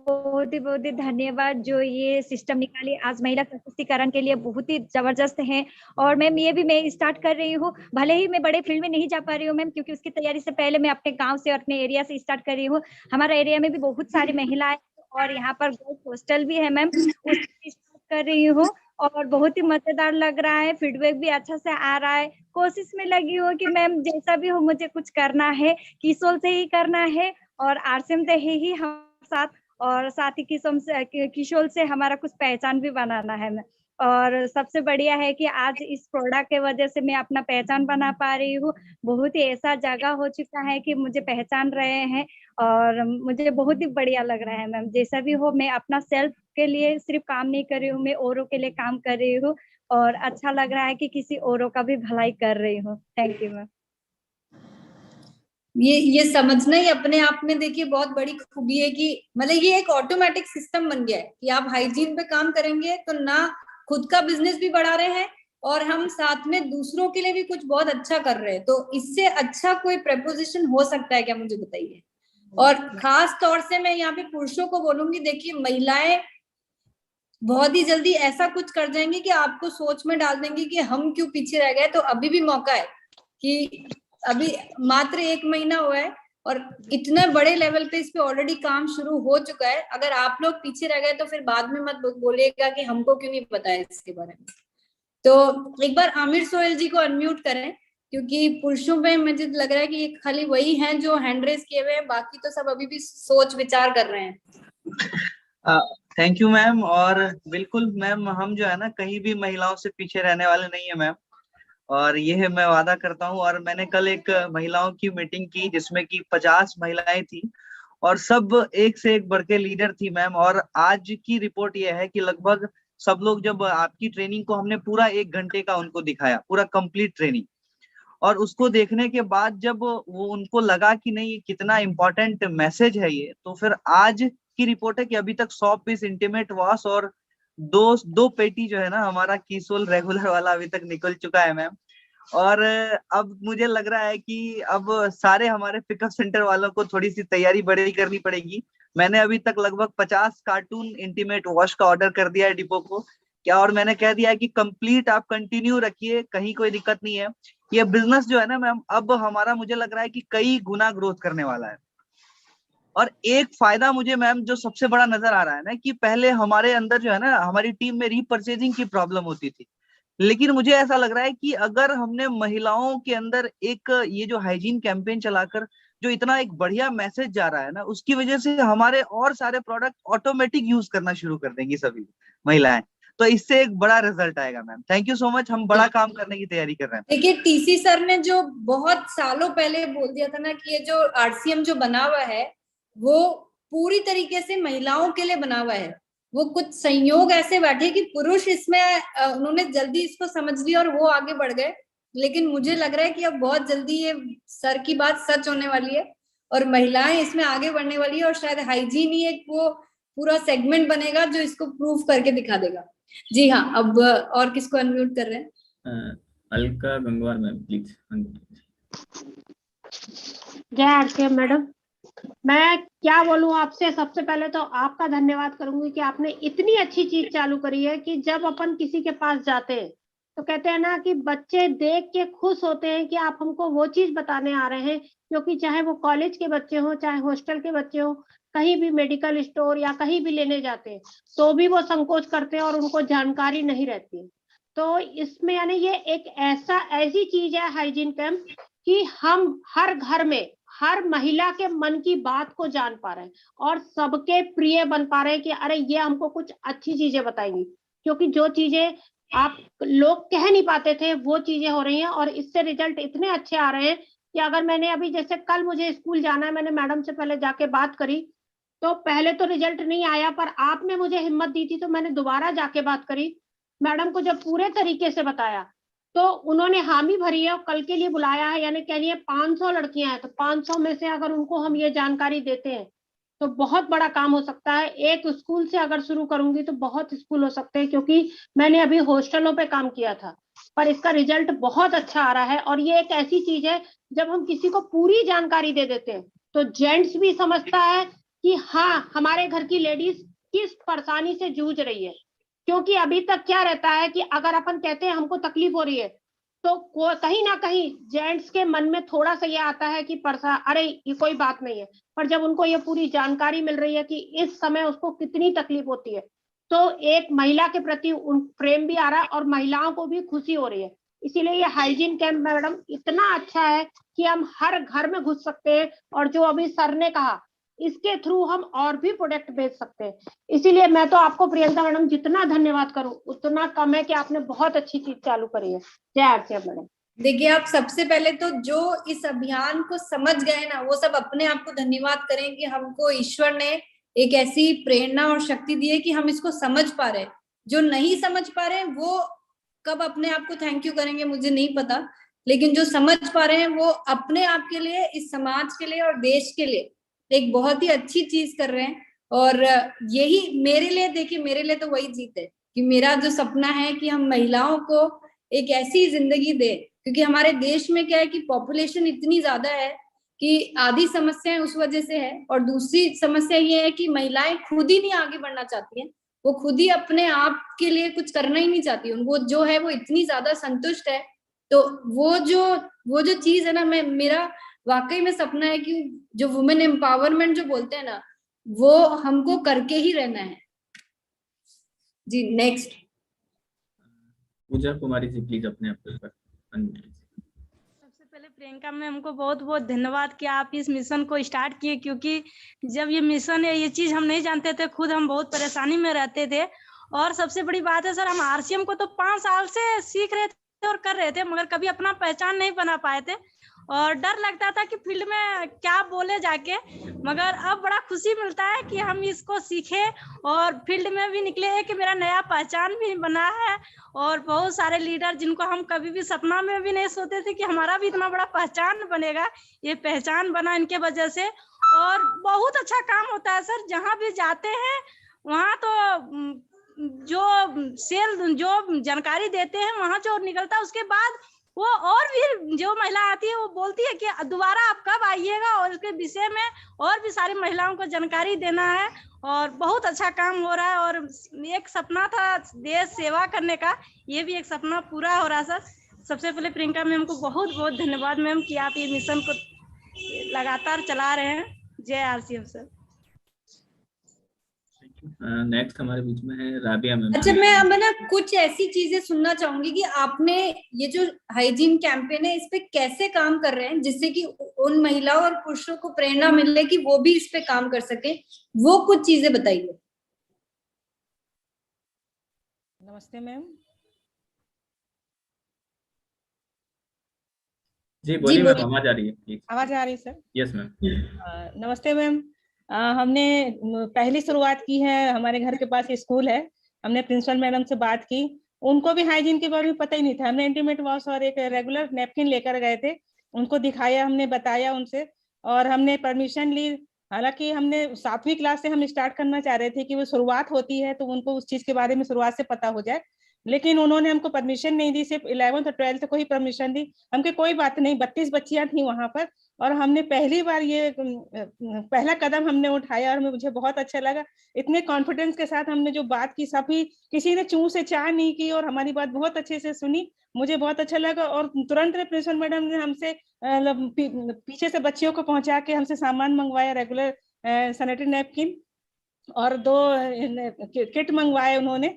बहुत ही धन्यवाद जो ये सिस्टम निकाली आज महिला सशक्तिकरण के लिए, बहुत ही जबरदस्त है। और मैम ये भी मैं स्टार्ट कर रही हूँ, भले ही मैं बड़े फील्ड में नहीं जा पा रही हूँ मैम, क्योंकि उसकी तैयारी से पहले मैं अपने गांव से और अपने एरिया से स्टार्ट कर रही हूँ। हमारा एरिया में भी बहुत सारी महिलाएं और यहाँ पर गर्ल्स हॉस्टल भी है मैम, उसकी स्टार्ट कर रही हूँ और बहुत ही मजेदार लग रहा है, फीडबैक भी अच्छा से आ रहा है। कोशिश में लगी हूँ कि मैम जैसा भी हो मुझे कुछ करना है, किशोल से ही करना है और RCM से ही हम साथ, और साथ ही किशोल से हमारा कुछ पहचान भी बनाना है। और सबसे बढ़िया है कि आज इस प्रोडक्ट के वजह से मैं अपना पहचान बना पा रही हूँ। बहुत ही ऐसा जगह हो चुका है कि मुझे पहचान रहे हैं और मुझे बहुत ही बढ़िया लग रहा है मैम। जैसा भी हो, मैं अपना सेल्फ के लिए सिर्फ काम नहीं कर रही हूँ, मैं औरों के लिए काम कर रही हूँ और अच्छा लग रहा है कि किसी औरों का भी भलाई कर रही हूँ। Thank you ma'am. ये समझना ही अपने आप में देखिए बहुत बड़ी खूबी है कि मतलब ये एक ऑटोमेटिक सिस्टम बन गया है कि आप हाइजीन पे काम करेंगे तो ना खुद का बिजनेस भी बढ़ा रहे हैं और हम साथ में दूसरों के लिए भी कुछ बहुत अच्छा कर रहे हैं। तो इससे अच्छा कोई प्रपोजिशन हो सकता है क्या, मुझे बताइए। और खास तौर से मैं यहाँ पे पुरुषों को बोलूंगी, देखिए महिलाएं बहुत ही जल्दी ऐसा कुछ कर जाएंगी कि आपको सोच में डाल देंगी कि हम क्यों पीछे रह गए। तो अभी भी मौका है कि अभी मात्र 1 महीना हुआ है और इतने बड़े लेवल पे इस पे ऑलरेडी काम शुरू हो चुका है। अगर आप लोग पीछे रह गए तो फिर बाद में मत बोलिएगा कि हमको क्यों नहीं पता है इसके बारे में। तो एक बार आमिर सोहेल जी को अनम्यूट करें, क्योंकि पुरुषों में मुझे लग रहा है कि खाली वही हैं जो हैंड रेस किए हुए हैं, बाकी तो सब अभी भी सोच विचार कर रहे हैं। Thank you ma'am. और बिल्कुल मैम, हम जो है ना कहीं भी महिलाओं से पीछे रहने वाले नहीं है मैम, और ये है मैं वादा करता हूँ। और मैंने कल एक महिलाओं की मीटिंग की जिसमें कि 50 महिलाएं थी और सब एक से एक बढ़ के लीडर थी मैम। और आज की रिपोर्ट ये है कि लगभग सब लोग, जब आपकी ट्रेनिंग को हमने पूरा 1 घंटे का उनको दिखाया, पूरा कंप्लीट ट्रेनिंग, और उसको देखने के बाद जब वो उनको लगा कि नहीं ये कितना इम्पोर्टेंट मैसेज है ये, तो फिर आज की रिपोर्ट है कि अभी तक 100 पीस इंटीमेट वॉश और दो पेटी जो है ना हमारा किशोल रेगुलर वाला अभी तक निकल चुका है मैम। और अब मुझे लग रहा है कि अब सारे हमारे पिकअप सेंटर वालों को थोड़ी सी तैयारी बड़ी करनी पड़ेगी। मैंने अभी तक लगभग 50 कार्टून इंटीमेट वॉश का ऑर्डर कर दिया है डिपो को क्या, और मैंने कह दिया है कि कंप्लीट आप कंटिन्यू रखिए, कहीं कोई दिक्कत नहीं है। ये बिजनेस जो है ना मैम, अब हमारा मुझे लग रहा है कि कई गुना ग्रोथ करने वाला है। और एक फायदा मुझे मैम जो सबसे बड़ा नजर आ रहा है ना, कि पहले हमारे अंदर जो है ना, हमारी टीम में रीपर्चेजिंग की प्रॉब्लम होती थी, लेकिन मुझे ऐसा लग रहा है कि अगर हमने महिलाओं के अंदर एक ये जो हाइजीन कैंपेन चलाकर जो इतना एक बढ़िया मैसेज जा रहा है ना, उसकी वजह से हमारे और सारे प्रोडक्ट ऑटोमेटिक यूज करना शुरू कर देंगी सभी महिलाएं। तो इससे एक बड़ा रिजल्ट आएगा ma'am. Thank you so much, हम बड़ा काम करने की तैयारी कर रहे हैं। देखिए TC सर ने जो बहुत सालों पहले बोल दिया था ना कि ये जो RCM जो बना हुआ है वो पूरी तरीके से महिलाओं के लिए बना हुआ है। वो कुछ संयोग ऐसे बैठे कि पुरुष इसमें उन्होंने जल्दी इसको समझ लिया और वो आगे बढ़ गए, लेकिन मुझे लग रहा है कि अब बहुत जल्दी ये सर की बात सच होने वाली है और महिलाएं इसमें आगे बढ़ने वाली है और शायद हाइजीन ही एक वो पूरा सेगमेंट बनेगा जो इसको प्रूव करके दिखा देगा। जी हाँ, अब और किसको अनम्यूट कर रहे हैं? Alka Gangwar ma'am, please. जय RCM मैडम, मैं क्या बोलूं आपसे। सबसे पहले तो आपका धन्यवाद करूंगी कि आपने इतनी अच्छी चीज चालू करी है कि जब अपन किसी के पास जाते हैं तो कहते हैं ना कि बच्चे देख के खुश होते हैं कि आप हमको वो चीज बताने आ रहे हैं, क्योंकि चाहे वो कॉलेज के बच्चे हो, चाहे हॉस्टल के बच्चे हो, कहीं भी मेडिकल स्टोर या कहीं भी लेने जाते हैं तो भी वो संकोच करते हैं और उनको जानकारी नहीं रहती है। तो इसमें यानी ये एक ऐसी चीज है हाइजीन कैंप कि हम हर घर में हर महिला के मन की बात को जान पा रहे हैं और सबके प्रिय बन पा रहे हैं कि अरे ये हमको कुछ अच्छी चीजें बताएंगी। क्योंकि जो चीजें आप लोग कह नहीं पाते थे, वो चीजें हो रही हैं और इससे रिजल्ट इतने अच्छे आ रहे हैं कि अगर मैंने अभी जैसे कल मुझे स्कूल जाना है, मैंने मैडम से पहले जाके बात करी, तो पहले तो रिजल्ट नहीं आया, पर आपने मुझे हिम्मत दी थी तो मैंने दोबारा जाके बात करी। मैडम को जब पूरे तरीके से बताया तो उन्होंने हामी भरी है और कल के लिए बुलाया है, यानी कह लिए 500 लड़कियां हैं, तो 500 में से अगर उनको हम ये जानकारी देते हैं तो बहुत बड़ा काम हो सकता है। एक स्कूल से अगर शुरू करूंगी तो बहुत स्कूल हो सकते हैं, क्योंकि मैंने अभी हॉस्टलों पे काम किया था, पर इसका रिजल्ट बहुत अच्छा आ रहा है। और ये एक ऐसी चीज है, जब हम किसी को पूरी जानकारी दे देते हैं तो जेंट्स भी समझता है कि हाँ, हमारे घर की लेडीज किस परेशानी से जूझ रही है। क्योंकि अभी तक क्या रहता है कि अगर अपन कहते हैं हमको तकलीफ हो रही है, तो कहीं ना कहीं जेंट्स के मन में थोड़ा सा ये आता है कि अरे ये कोई बात नहीं है। पर जब उनको ये पूरी जानकारी मिल रही है कि इस समय उसको कितनी तकलीफ होती है, तो एक महिला के प्रति उन प्रेम भी आ रहा है और महिलाओं को भी खुशी हो रही है। इसीलिए ये हाइजीन कैंप मैडम इतना अच्छा है कि हम हर घर में घुस सकते हैं, और जो अभी सर ने कहा इसके थ्रू हम और भी प्रोडक्ट बेच सकते हैं। इसीलिए मैं तो आपको प्रियंका मैडम जितना धन्यवाद करूं उतना कम है कि आपने बहुत अच्छी चीज चालू करी है। जय आरसीएम मैडम। देखिए, आप सबसे पहले तो जो इस अभियान को समझ गए ना, वो सब अपने आप को धन्यवाद करें कि हमको ईश्वर ने एक ऐसी प्रेरणा और शक्ति दी है कि हम इसको समझ पा रहे हैं। जो नहीं समझ पा रहे हैं वो कब अपने आप को थैंक यू करेंगे मुझे नहीं पता, लेकिन जो समझ पा रहे हैं वो अपने आप के लिए, इस समाज के लिए और देश के लिए एक बहुत ही अच्छी चीज कर रहे हैं। और यही मेरे लिए, देखिए मेरे लिए तो वही जीत है कि मेरा जो सपना है कि हम महिलाओं को एक ऐसी जिंदगी दे, क्योंकि हमारे देश में क्या है कि पॉपुलेशन इतनी ज्यादा है कि आधी समस्याएं उस वजह से है, और दूसरी समस्या ये है कि महिलाएं खुद ही नहीं आगे बढ़ना चाहती हैं, वो खुद ही अपने आप के लिए कुछ करना ही नहीं चाहती, उनको जो है वो इतनी ज्यादा संतुष्ट है। तो वो जो चीज है ना, मेरा वाकई में सपना है कि जो वुमेन एम्पावरमेंट जो बोलते हैं ना, वो हमको करके ही रहना है। जी next Puja Kumari ji please अपने आप पर। सबसे पहले प्रियंका मैम को बहुत बहुत धन्यवाद कि आप इस मिशन को स्टार्ट किए, क्योंकि जब ये मिशन है, ये चीज हम नहीं जानते थे, खुद हम बहुत परेशानी में रहते थे। और सबसे बड़ी बात है सर, हम आरसीएम को तो 5 साल से सीख रहे थे और कर रहे थे, मगर कभी अपना पहचान नहीं बना पाए थे और डर लगता था कि फील्ड में क्या बोले जाके। मगर अब बड़ा खुशी मिलता है कि हम इसको सीखे और फील्ड में भी निकले हैं कि मेरा नया पहचान भी बना है। और बहुत सारे लीडर जिनको हम कभी भी सपना में भी नहीं सोचते थे कि हमारा भी इतना बड़ा पहचान बनेगा, ये पहचान बना इनके वजह से। और बहुत अच्छा काम होता है सर, जहाँ भी जाते हैं वहाँ तो जो जानकारी देते हैं वहाँ जो निकलता है, उसके बाद वो और भी जो महिला आती है वो बोलती है कि दोबारा आप कब आइएगा, और इसके विषय में और भी सारी महिलाओं को जानकारी देना है। और बहुत अच्छा काम हो रहा है, और एक सपना था देश सेवा करने का, ये भी एक सपना पूरा हो रहा है सर। सबसे पहले प्रियंका मैम को बहुत बहुत धन्यवाद मैम कि आप ये मिशन को लगातार चला रहे हैं। जय आरसीएम सर। नेक्स्ट हमारे बीच में है राबिया मैम। अच्छा, मैं अब ना कुछ ऐसी चीजें सुनना चाहूंगी कि आपने ये जो हाइजीन कैंपेन है इस पे कैसे काम कर रहे हैं, जिससे कि उन महिलाओं और पुरुषों को प्रेरणा मिले कि वो भी इस पे काम कर सके, वो कुछ चीजें बताइए। नमस्ते मैम। जी बोलिए मैम, आवाज आ रही है प्लीज। आवाज आ रही है सर? Yes ma'am. नमस्ते मैम। हमने पहली शुरुआत की है, हमारे घर के पास स्कूल है, हमने प्रिंसिपल मैडम से बात की, उनको भी हाइजीन के बारे में पता ही नहीं था। हमने इंटीमेट वॉश और एक रेगुलर नैपकिन लेकर गए थे, उनको दिखाया, हमने बताया उनसे और हमने परमिशन ली। हालांकि हमने 7वीं क्लास से हम स्टार्ट करना चाह रहे थे कि वो शुरुआत होती है तो उनको उस चीज के बारे में शुरुआत से पता हो जाए, लेकिन उन्होंने हमको परमिशन नहीं दी, सिर्फ 11th और 12th को ही परमिशन दी। हमके कोई बात नहीं, 32 बच्चियां थी वहां पर, और हमने पहली बार ये पहला कदम हमने उठाया और मुझे बहुत अच्छा लगा। इतने कॉन्फिडेंस के साथ हमने जो बात की, सभी किसी ने चूं से चाह नहीं की और हमारी बात बहुत अच्छे से सुनी, मुझे बहुत अच्छा लगा। और तुरंत प्रिंसिपल मैडम ने हमसे पीछे से बच्चियों को पहुंचा के हमसे सामान मंगवाया, रेगुलर सैनिटरी नैपकिन और 2 किट मंगवाए उन्होंने,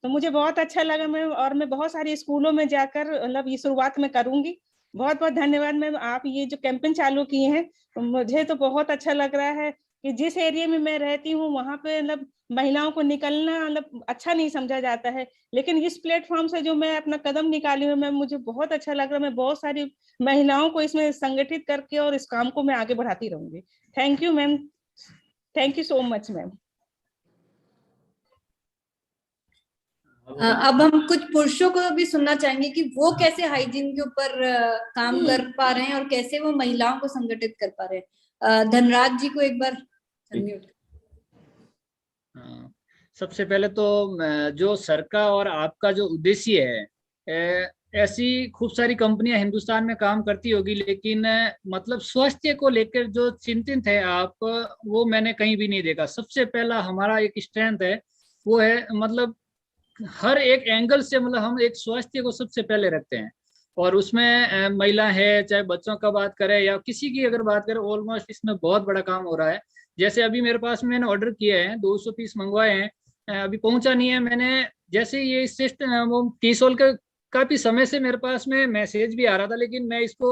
तो मुझे बहुत अच्छा लगा मैम। और मैं बहुत सारी स्कूलों में जाकर मतलब ये शुरुआत में करूंगी। बहुत बहुत धन्यवाद मैम, आप ये जो कैंपेन चालू किए हैं मुझे तो बहुत अच्छा लग रहा है। कि जिस एरिया में मैं रहती हूँ वहाँ पे मतलब महिलाओं को निकलना मतलब अच्छा नहीं समझा जाता है, लेकिन इस प्लेटफॉर्म से जो मैं अपना कदम निकाली हूँ मैम, मुझे बहुत अच्छा लग रहा है। मैं बहुत सारी महिलाओं को इसमें संगठित करके और इस काम को मैं आगे बढ़ाती रहूंगी। Thank you ma'am, thank you so much ma'am. अब हम कुछ पुरुषों को भी सुनना चाहेंगे कि वो कैसे हाइजीन के ऊपर काम कर पा रहे हैं और कैसे वो महिलाओं को संगठित कर पा रहे हैं। धनराज जी को एक बार अनम्यूट। सबसे पहले तो जो सर का और आपका जो उद्देश्य है, ऐसी खूब सारी कंपनियां हिंदुस्तान में काम करती होगी, लेकिन मतलब स्वास्थ्य को लेकर जो चिंतित है आप, वो मैंने कहीं भी नहीं देखा। सबसे पहला हमारा एक स्ट्रेंथ है, वो है मतलब हर एक एंगल से मतलब हम एक स्वास्थ्य को सबसे पहले रखते हैं, और उसमें महिला है चाहे बच्चों का बात करें या किसी की अगर बात करें, ऑलमोस्ट इसमें बहुत बड़ा काम हो रहा है। जैसे अभी मेरे पास मैंने ऑर्डर किया है, 200 पीस मंगवाए हैं, अभी पहुंचा नहीं है। मैंने जैसे ये सिस्टम वो टीसोल का काफी समय से मेरे पास में मैसेज भी आ रहा था, लेकिन मैं इसको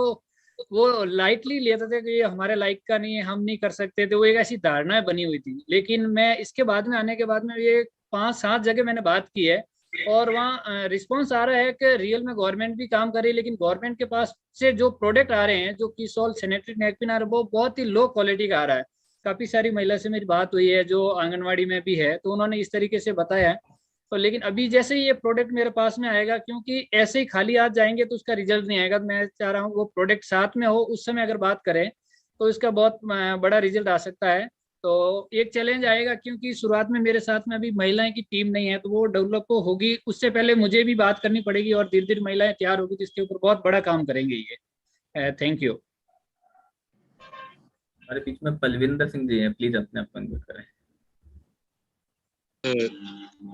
वो लाइटली लेता था कि ये हमारे लाइक का नहीं है, हम नहीं कर सकते थे। वो एक ऐसी धारणाएं बनी हुई थी। लेकिन मैं इसके बाद में आने के बाद में ये 5-7 जगह मैंने बात की है, और वहाँ रिस्पॉन्स आ रहा है कि रियल में गवर्नमेंट भी काम कर रही है, लेकिन गवर्नमेंट के पास से जो प्रोडक्ट आ रहे हैं, जो टीसोल सैनिटरी नैपकिन आ रहा है, वो बहुत ही लो क्वालिटी का आ रहा है। काफी सारी महिला से मेरी बात हुई है जो आंगनवाड़ी में भी है, तो उन्होंने इस तरीके से बताया है। तो लेकिन अभी जैसे ही ये प्रोडक्ट मेरे पास में आएगा, क्योंकि ऐसे ही खाली हाथ जाएंगे तो उसका रिजल्ट नहीं आएगा। मैं चाह रहा हूँ वो प्रोडक्ट साथ में हो, उस समय अगर बात करें तो इसका बहुत बड़ा रिजल्ट आ सकता है। तो एक चैलेंज आएगा, क्योंकि शुरुआत में मेरे साथ में अभी महिलाएं की टीम नहीं है, तो वो डेवलप होगी। उससे पहले मुझे भी बात करनी पड़ेगी, और धीरे धीरे महिलाएं तैयार होगी, जिसके ऊपर बहुत बड़ा काम करेंगे ये। Thank you. हमारे बीच में पलविंदर सिंह जी हैं, प्लीज अपने आप को अनम्यूट करें।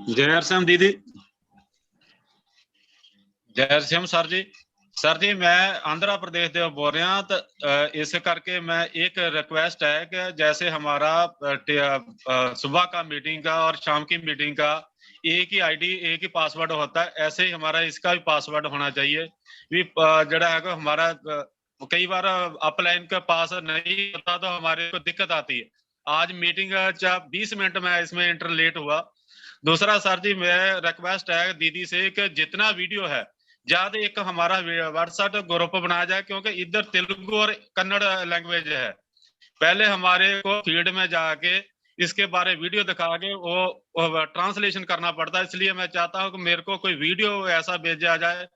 जय हरश्याम दीदी, जय हरश्याम सर जी। सर जी मैं आंध्र प्रदेश से बोल रहा, तो इस करके मैं एक रिक्वेस्ट है कि जैसे हमारा सुबह का मीटिंग का और शाम की मीटिंग का एक ही आईडी एक ही पासवर्ड होता है, ऐसे ही हमारा इसका भी पासवर्ड होना चाहिए। भी जड़ा है हमारा कई बार अपलाइन के पास नहीं होता तो हमारे को दिक्कत आती है। आज मीटिंग 20 मिनट में इसमें इंटर लेट हुआ। दूसरा सर जी मैं रिक्वेस्ट है दीदी से कि जितना वीडियो है ज्यादा एक हमारा व्हाट्सएप ग्रुप बनाया जाए, क्योंकि इधर तेलुगु और कन्नड़ लैंग्वेज है। पहले हमारे को फील्ड में जाके इसके बारे वीडियो दिखा के वो ट्रांसलेशन करना पड़ता है। इसलिए मैं चाहता हूँ कि मेरे को कोई वीडियो ऐसा भेजा जाए,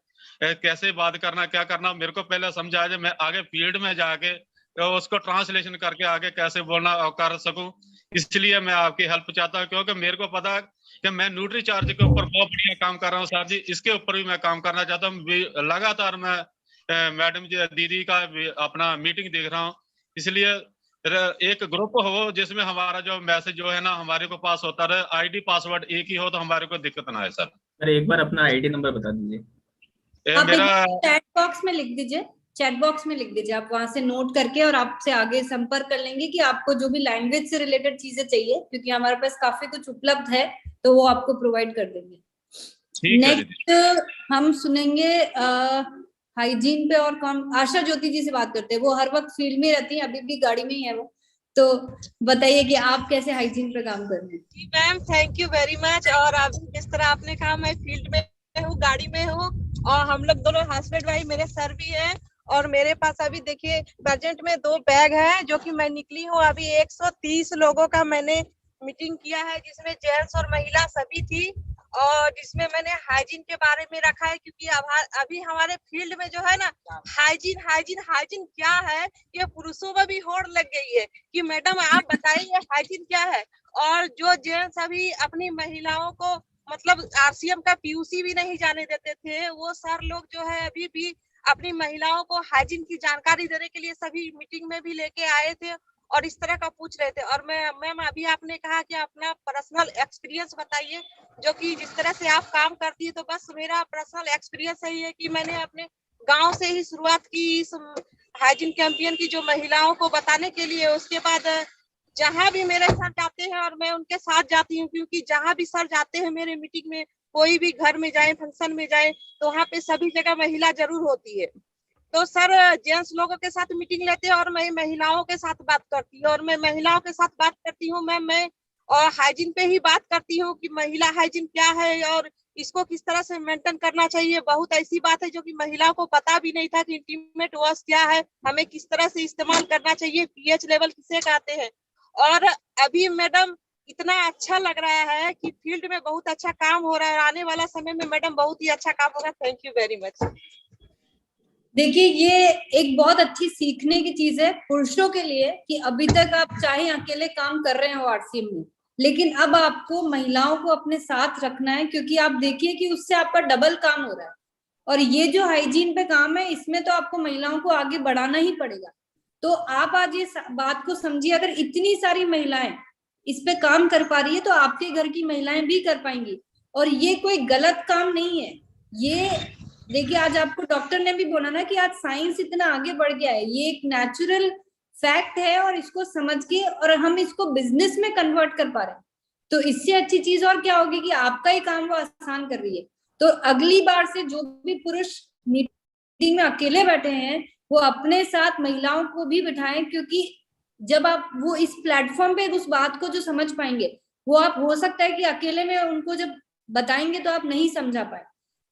कैसे बात करना क्या करना मेरे को पहले समझा जाए, मैं आगे फील्ड में जाके उसको ट्रांसलेशन करके आगे कैसे बोलना कर सकूं। इसलिए मैं आपकी हेल्प चाहता हूँ, क्योंकि मेरे को पता है कि मैं न्यूट्री चार्ज के ऊपर बहुत बढ़िया काम कर रहा हूँ सर जी, इसके ऊपर भी मैं काम करना चाहता हूँ। लगातार मैं मैडम जी दीदी का अपना मीटिंग देख रहा हूँ। इसलिए एक ग्रुप हो जिसमें हमारा जो मैसेज जो है ना हमारे को पास होता रहे, आईडी पासवर्ड एक ही हो तो हमारे को दिक्कत ना है सर। अरे एक बार अपना आईडी नंबर बता दीजिए। मेरा चैट बॉक्स में लिख दीजिए, चैट बॉक्स में लिख दीजिए, आप वहां से नोट करके और आपसे आगे संपर्क कर लेंगे कि आपको जो भी लैंग्वेज से रिलेटेड चीजें चाहिए, क्योंकि हमारे पास काफी कुछ उपलब्ध है, तो वो आपको प्रोवाइड कर देंगे। नेक्स्ट हम सुनेंगे हाइजीन पे, और कौन? आशा ज्योति जी से बात करते हैं। वो हर वक्त फील्ड में रहती है, अभी भी गाड़ी में ही है वो। तो बताइए कि आप कैसे हाइजीन पे काम कर रहे हैं। जी ma'am, thank you very much. और अभी जिस तरह आपने कहा, मैं फील्ड में हूँ, गाड़ी में हूँ, और हम लोग दोनों हस्बैंड वाइफ, मेरे सर भी है, और मेरे पास अभी देखिए प्रेजेंट में 2 बैग है जो कि मैं निकली हूँ। अभी 130 लोगों का मैंने मीटिंग किया है, जिसमें जेंट्स और महिला सभी थी, और जिसमें मैंने हाइजीन के बारे में रखा है, क्योंकि अभी हमारे फील्ड में जो है ना हाइजीन हाइजीन हाइजीन क्या है, ये पुरुषों में भी होड़ लग गई है कि मैडम आप बताइए हाइजीन क्या है। और जो जेंट्स अभी अपनी महिलाओं को मतलब आरसीएम का पीयूसी भी नहीं जाने देते थे, वो सर लोग जो है अभी भी अपनी महिलाओं को हाइजीन की जानकारी देने के लिए सभी मीटिंग में भी लेके आए थे और इस तरह का पूछ रहे थे। और मैम अभी आपने कहा कि अपना पर्सनल एक्सपीरियंस बताइए, जो कि जिस तरह से आप काम करती है, तो बस मेरा पर्सनल एक्सपीरियंस यही है कि मैंने अपने गांव से ही शुरुआत की इस हाइजीन कैंपेन की, जो महिलाओं को बताने के लिए। उसके बाद जहां भी मेरे सर जाते हैं और मैं उनके साथ जाती हूँ, क्योंकि जहां भी सर जाते हैं मेरे मीटिंग में, कोई भी घर में जाए, फंक्शन में जाए, तो वहाँ पे सभी जगह महिला जरूर होती है। तो सर जेंट्स लोगों के साथ मीटिंग लेते हैं और मैं महिलाओं के साथ बात करती हूँ, और मैं महिलाओं के साथ बात करती हूँ मैम, मैं और हाइजीन पे ही बात करती हूँ कि महिला हाइजीन क्या है और इसको किस तरह से मेंटेन करना चाहिए। बहुत ऐसी बात है जो कि महिलाओं को पता भी नहीं था कि इंटीमेट वॉश क्या है, हमें किस तरह से इस्तेमाल करना चाहिए, पीएच लेवल किसे कहते हैं। और अभी मैडम इतना अच्छा लग रहा है कि फील्ड में बहुत अच्छा काम हो रहा है, आने वाला समय में मैडम बहुत ही अच्छा काम होगा। Thank you very much. देखिए, ये एक बहुत अच्छी सीखने की चीज है पुरुषों के लिए कि अभी तक आप चाहे अकेले काम कर रहे हो आरसीएम में, लेकिन अब आपको महिलाओं को अपने साथ रखना है, क्योंकि आप देखिए कि उससे आपका डबल काम हो रहा है। और ये जो हाइजीन पे काम है, इसमें तो आपको महिलाओं को आगे बढ़ाना ही पड़ेगा। तो आप आज ये बात को समझिए, अगर इतनी सारी महिलाएं इस पे काम कर पा रही है तो आपके घर की महिलाएं भी कर पाएंगी। और ये कोई गलत काम नहीं है। ये देखिए, आज आपको डॉक्टर ने भी बोला ना कि आज साइंस इतना आगे बढ़ गया है, ये एक नेचुरल फैक्ट है और इसको समझ के और हम इसको बिजनेस में कन्वर्ट कर पा रहे हैं। तो इससे अच्छी चीज और क्या होगी कि आपका ही काम वो आसान कर रही है। तो अगली बार से जो भी पुरुष मीटिंग में अकेले बैठे हैं वो अपने साथ महिलाओं को भी बिठाएं, क्योंकि जब आप वो इस प्लेटफॉर्म पे उस बात को जो समझ पाएंगे, वो आप हो सकता है कि अकेले में उनको जब बताएंगे तो आप नहीं समझा पाए।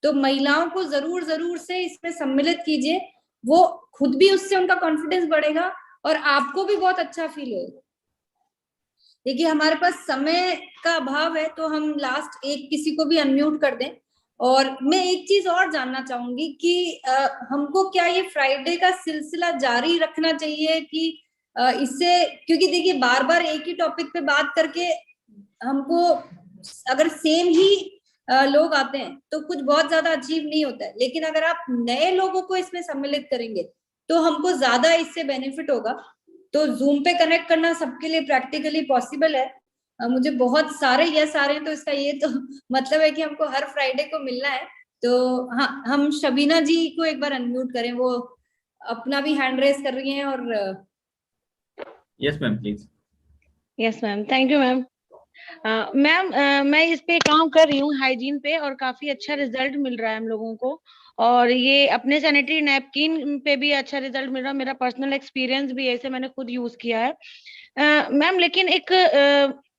तो महिलाओं को जरूर से इसमें सम्मिलित कीजिए, वो खुद भी उससे उनका कॉन्फिडेंस बढ़ेगा और आपको भी बहुत अच्छा फील होगा। देखिए, हमारे पास समय का अभाव है तो हम लास्ट एक किसी को भी अनम्यूट कर दें। और मैं एक चीज और जानना चाहूंगी कि हमको क्या ये फ्राइडे का सिलसिला जारी रखना चाहिए कि इससे, क्योंकि देखिए बार बार एक ही टॉपिक पे बात करके हमको अगर सेम ही लोग आते हैं तो कुछ बहुत ज्यादा अचीव नहीं होता है, लेकिन अगर आप नए लोगों को इसमें सम्मिलित करेंगे तो हमको ज्यादा इससे बेनिफिट होगा। तो जूम पे कनेक्ट करना सबके लिए प्रैक्टिकली पॉसिबल है। मुझे बहुत सारे यस आ रहे हैं, तो इसका ये तो मतलब है कि हमको हर फ्राइडे को मिलना है। तो हाँ, हम शबीना जी को एक बार अनम्यूट करें, वो अपना भी हैंड रेस कर रही हैं। और yes ma'am please. Yes ma'am, thank you ma'am. Ma'am मैं इस पे काम कर रही हूँ हाइजीन पे, और काफी अच्छा रिजल्ट मिल रहा है हम लोगों को। और ये अपने सैनिटरी नैपकिन पे भी अच्छा रिजल्ट मिल रहा है। मेरा पर्सनल एक्सपीरियंस भी ऐसे मैंने खुद यूज किया है मैम। लेकिन एक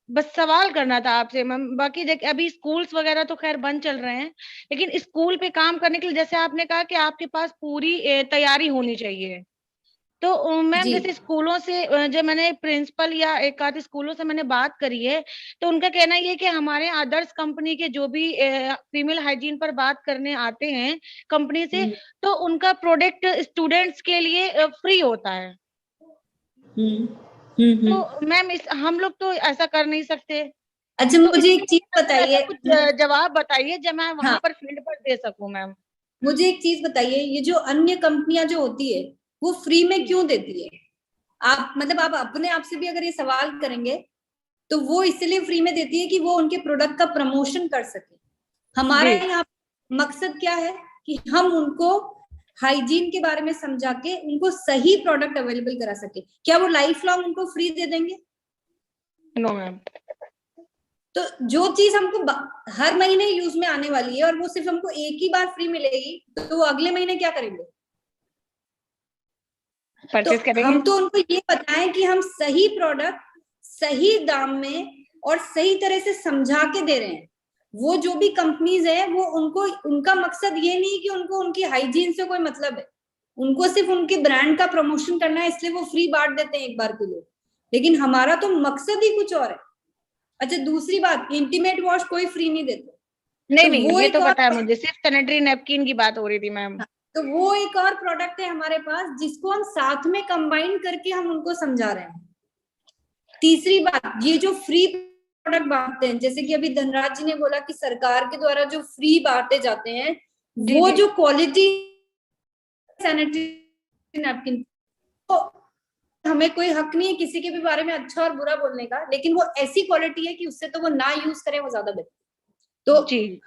बस सवाल करना था आपसे मैम। बाकी देखिए अभी स्कूल्स वगैरह तो खैर बंद चल रहे हैं, लेकिन स्कूल पे काम करने के लिए जैसे आपने कहा कि आपके पास पूरी तैयारी होनी चाहिए, तो मैम जैसे स्कूलों से जब मैंने प्रिंसिपल या एक आध स्कूलों से मैंने बात करी है, तो उनका कहना ये है कि हमारे आदर्श कंपनी के जो भी फीमेल हाइजीन पर बात करने आते हैं कंपनी से, तो उनका प्रोडक्ट स्टूडेंट्स के लिए फ्री होता है। तो मैम हम लोग तो ऐसा कर नहीं सकते। अच्छा, तो मुझे एक चीज बताइए, कुछ जवाब बताइए जब मैं वहां पर फील्ड पर दे सकूं मैम। मुझे एक चीज बताइए, ये जो अन्य कंपनियां जो होती है वो फ्री में क्यों देती है? आप मतलब आप अपने आप से भी अगर ये सवाल करेंगे तो वो इसलिए फ्री में देती है कि वो उनके प्रोडक्ट का प्रमोशन कर सके। हमारा यहाँ मकसद क्या है कि हम उनको हाइजीन के बारे में समझा के उनको सही प्रोडक्ट अवेलेबल करा सके। क्या वो लाइफ लॉन्ग उनको फ्री दे देंगे? No ma'am. तो जो चीज हमको हर महीने यूज में आने वाली है और वो सिर्फ हमको एक ही बार फ्री मिलेगी, तो वो अगले महीने क्या करेंगे? तो हम तो उनको ये बताएं कि हम सही प्रोडक्ट सही दाम में और सही तरह से समझा के दे रहे हैं। वो जो भी कंपनीज है वो उनका मकसद ये नहीं कि उनको उनकी हाइजीन से कोई मतलब है, उनको सिर्फ उनके ब्रांड का प्रमोशन करना है, इसलिए वो फ्री बांट देते हैं एक बार के लिए। लेकिन हमारा तो मकसद ही कुछ और है। अच्छा, दूसरी बात, इंटीमेट वॉश कोई फ्री नहीं देते। नहीं, वो ये तो पता है मुझे, सिर्फ सैनिटरी नैपकिन की बात हो रही थी मैम। तो वो एक और प्रोडक्ट है हमारे पास जिसको हम साथ में कंबाइन करके हम उनको समझा रहे हैं। तीसरी बात, ये जो फ्री प्रोडक्ट बांटते हैं, जैसे कि अभी धनराज जी ने बोला कि सरकार के द्वारा जो फ्री बांटे जाते हैं, वो जो क्वालिटी सैनिटरी नैपकिन, तो हमें कोई हक नहीं है किसी के भी बारे में अच्छा और बुरा बोलने का, लेकिन वो ऐसी क्वालिटी है कि उससे तो वो ना यूज करें वो ज्यादा बेहतर। तो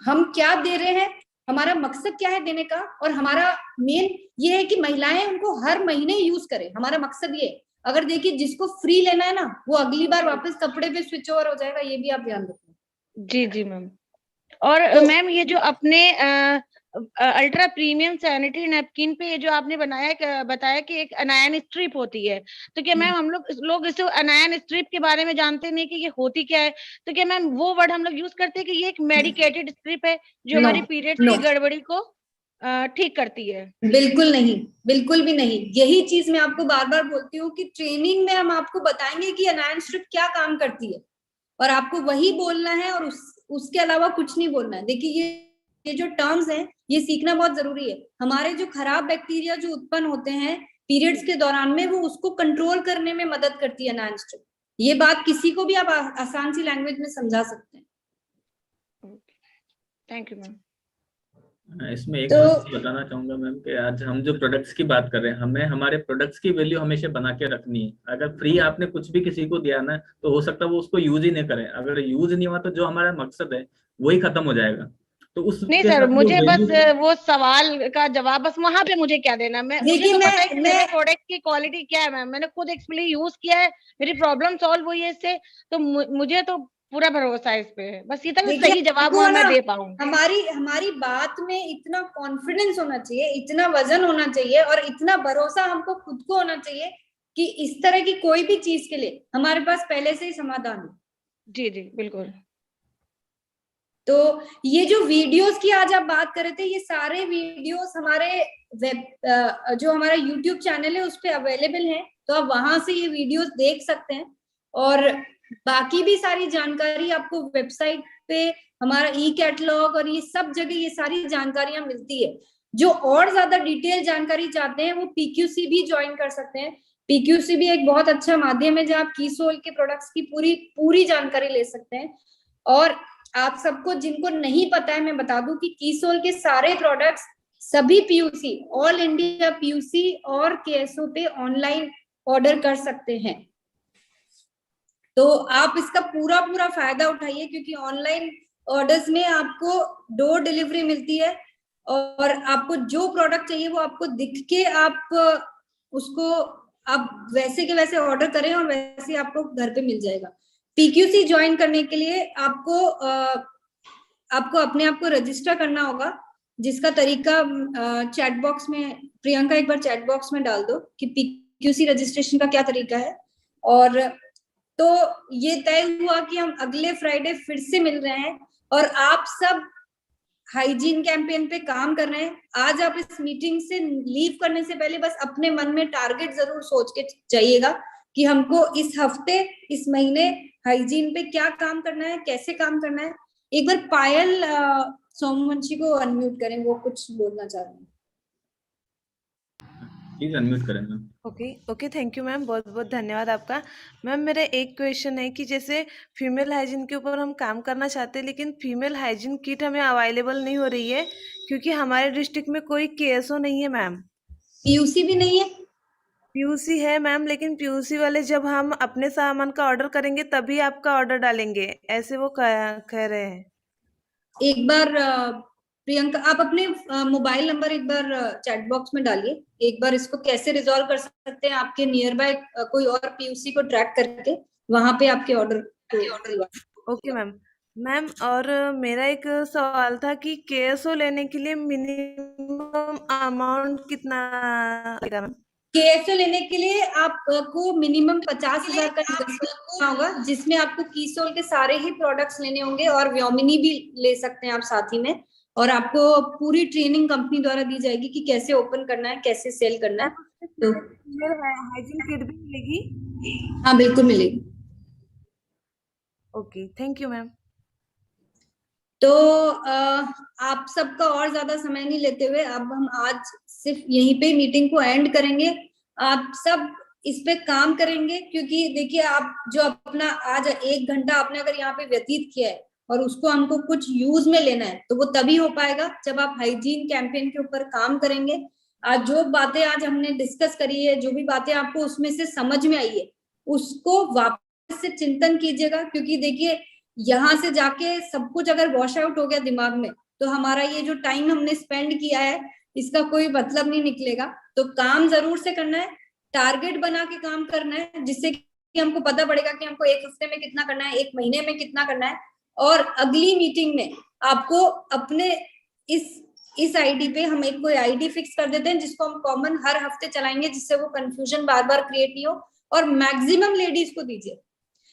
हम क्या दे रहे हैं, हमारा मकसद क्या है देने का, और हमारा मेन ये है कि महिलाएं उनको हर महीने यूज करें। हमारा मकसद ये है। अगर देखिए जिसको फ्री लेना है ना, वो अगली बार वापस कपड़े पे स्विच ओवर हो जाएगा, ये भी आप ध्यान रखें। जी मैम। और मैम ये जो अपने अल्ट्रा प्रीमियम सैनिटरी नैपकिन पे जो आपने बताया कि एक अनायन स्ट्रिप होती है, तो क्या मैम हम लोग इसे अनायन स्ट्रिप के बारे में जानते नहीं कि ये होती क्या है, तो क्या मैम वो वर्ड हम लोग यूज करते हैं कि ये एक मेडिकेटेड स्ट्रिप है जो हमारी पीरियड्स की गड़बड़ी को ठीक करती है? बिल्कुल नहीं, बिल्कुल भी नहीं। यही चीज मैं आपको बार बार बोलती हूँ कि ट्रेनिंग में हम आपको बताएंगे कि अनायन स्ट्रिप क्या काम करती है, और आपको वही बोलना है, और उसके अलावा कुछ नहीं बोलना है। देखिए ये जो टर्म्स हैं ये सीखना बहुत जरूरी है। हमारे जो खराब बैक्टीरिया जो उत्पन्न होते हैं पीरियड्स के दौरान में, वो उसको कंट्रोल करने में मदद करती है अनायन स्ट्रिप। ये बात किसी को भी आप आसान सी लैंग्वेज में समझा सकते हैं। Thank you ma'am. इसमें एक बात बताना चाहूंगा मैम कि आज हम जो प्रोडक्ट्स की बात कर रहे हैं, हमें हमारे प्रोडक्ट्स की वैल्यू हमेशा बना के रखनी है। अगर फ्री आपने कुछ भी किसी को दिया ना, तो हो सकता है वो उसको यूज ही नहीं करे। अगर यूज नहीं हुआ तो जो हमारा मकसद है वही खत्म हो जाएगा। तो उस नहीं सर, मुझे बस वो सवाल का जवाब बस वहां पे मुझे क्या देना, मुझे तो पता है कि मेरे प्रोडक्ट की क्वालिटी क्या है मैम, मैंने खुद एक्चुअली यूज किया है, मेरी प्रॉब्लम सॉल्व हुई है इससे, तो मुझे तो पूरा भरोसा है इस पे। बस इतना सही जवाब मैं दे पाऊँ। हमारी बात में इतना कॉन्फिडेंस होना चाहिए, इतना वजन होना चाहिए, और इतना भरोसा हमको खुद को होना चाहिए कि इस तरह की कोई भी चीज के लिए हमारे पास पहले से ही समाधान है। जी जी बिल्कुल। तो ये जो वीडियोस की आज आप बात कर रहे थे, ये सारे वीडियोस हमारे वेब जो हमारा यूट्यूब चैनल है उस पे अवेलेबल है, तो आप वहां से ये वीडियोस देख सकते हैं। और बाकी भी सारी जानकारी आपको वेबसाइट पे, हमारा ई कैटलॉग और ये सब जगह ये सारी जानकारियां मिलती है। जो और ज्यादा डिटेल जानकारी चाहते हैं वो पीक्यूसी भी ज्वाइन कर सकते हैं। पीक्यूसी भी एक बहुत अच्छा माध्यम है जहाँ आप कीसोल के प्रोडक्ट्स की पूरी जानकारी ले सकते हैं। और आप सबको जिनको नहीं पता है मैं बता दूं कि कीसोल के सारे प्रोडक्ट्स सभी पीयूसी, ऑल इंडिया पीयूसी और केएसओ पे ऑनलाइन ऑर्डर कर सकते हैं। तो आप इसका पूरा फायदा उठाइए, क्योंकि ऑनलाइन ऑर्डर्स में आपको डोर डिलीवरी मिलती है, और आपको जो प्रोडक्ट चाहिए वो आपको दिख के आप उसको आप वैसे के वैसे ऑर्डर करें और वैसे आपको घर पे मिल जाएगा। पीक्यूसी ज्वाइन करने के लिए आपको अपने आप को रजिस्टर करना होगा, जिसका तरीका चैट बॉक्स में, प्रियंका एक बार चैट बॉक्स में डाल दो कि पीक्यूसी रजिस्ट्रेशन का क्या तरीका है। और तो ये तय हुआ कि हम अगले फ्राइडे फिर से मिल रहे हैं, और आप सब हाइजीन कैंपेन पे काम कर रहे हैं। आज आप इस मीटिंग से लीव करने से पहले बस अपने मन में टारगेट जरूर सोच के जाइएगा कि हमको इस हफ्ते, इस महीने हाइजीन पे क्या काम करना है, कैसे काम करना है। एक बार पायल सोमवंशी को अनम्यूट करें, वो कुछ बोलना चाह रहे हैं। प्लीज अनम्यूट करें ma'am. Okay thank you ma'am, बहुत बहुत धन्यवाद आपका। मैम मेरा एक क्वेश्चन है कि जैसे फीमेल हाइजीन के ऊपर हम काम करना चाहते हैं, लेकिन फीमेल हाइजीन किट हमें अवेलेबल नहीं हो रही है, क्योंकि हमारे डिस्ट्रिक्ट में कोई केएसओ नहीं है मैम। पीयूसी भी नहीं है? पीयूसी है मैम, लेकिन पीयूसी वाले जब हम अपने सामान का ऑर्डर करेंगे तभी आपका ऑर्डर डालेंगे, ऐसे वो कह रहे हैं। एक बार प्रियंका आप अपने मोबाइल नंबर एक बार चैट बॉक्स में डालिए, एक बार इसको कैसे रिजॉल्व कर सकते हैं आपके नियर बाय कोई और पीयूसी को ट्रैक करके, वहां पे आपके ऑर्डर। ओके मैम और मेरा एक सवाल था कि केएसओ लेने के लिए मिनिमम अमाउंट कितना लगेगा मैम? केएसओ लेने के लिए आपको मिनिमम 50,000 का इन्वेस्टमेंट करना होगा, जिसमें आपको कीसोल के सारे ही प्रोडक्ट्स लेने होंगे, और व्योमिनी भी ले सकते हैं आप साथ ही में। और आपको पूरी ट्रेनिंग कंपनी द्वारा दी जाएगी कि कैसे ओपन करना है, कैसे सेल करना है। तो हाइजीन किट भी मिलेगी? हाँ बिल्कुल मिलेगी। Okay thank you ma'am. तो आप सबका और ज्यादा समय नहीं लेते हुए अब हम आज सिर्फ यहीं पे मीटिंग को एंड करेंगे। आप सब इस पे काम करेंगे, क्योंकि देखिए आप जो अपना आज 1 घंटा आपने अगर यहाँ पे व्यतीत किया है और उसको हमको कुछ यूज में लेना है, तो वो तभी हो पाएगा जब आप हाइजीन कैंपेन के ऊपर काम करेंगे। आज जो बातें आज हमने डिस्कस करी है, जो भी बातें आपको उसमें से समझ में आई है, उसको वापस से चिंतन कीजिएगा, क्योंकि देखिए यहाँ से जाके सब कुछ अगर वॉश आउट हो गया दिमाग में, तो हमारा ये जो टाइम हमने स्पेंड किया है इसका कोई मतलब नहीं निकलेगा। तो काम जरूर से करना है, टारगेट बना के काम करना है, जिससे कि हमको पता पड़ेगा कि हमको 1 हफ्ते में कितना करना है, 1 महीने में कितना करना है। और अगली मीटिंग में आपको अपने इस आईडी पे हम एक कोई आईडी फिक्स कर देते हैं जिसको हम कॉमन हर हफ्ते चलाएंगे, जिससे वो कंफ्यूजन बार बार क्रिएट नहीं हो, और मैक्सिमम लेडीज को दीजिए,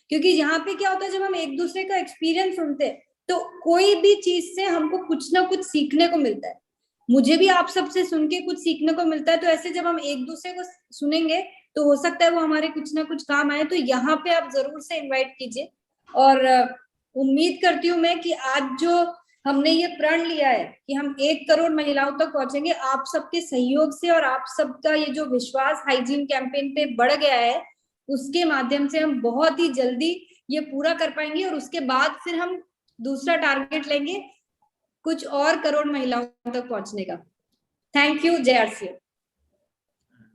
क्योंकि यहाँ पे क्या होता है जब हम एक दूसरे का एक्सपीरियंस सुनते हैं तो कोई भी चीज से हमको कुछ ना कुछ सीखने को मिलता है। मुझे भी आप सबसे सुन के कुछ सीखने को मिलता है, तो ऐसे जब हम एक दूसरे को सुनेंगे तो हो सकता है वो हमारे कुछ ना कुछ काम आए। तो यहाँ पे आप जरूर से इनवाइट कीजिए, और उम्मीद करती हूँ मैं कि आज जो हमने ये प्रण लिया है कि हम 1 करोड़ महिलाओं तक पहुंचेंगे, आप सबके सहयोग से और आप सबका ये जो विश्वास हाइजीन कैंपेन पे बढ़ गया है, उसके माध्यम से हम बहुत ही जल्दी ये पूरा कर पाएंगे, और उसके बाद फिर हम दूसरा टारगेट लेंगे कुछ और करोड़ महिलाओं तक पहुंचने का। Thank you. जय आरसीएम।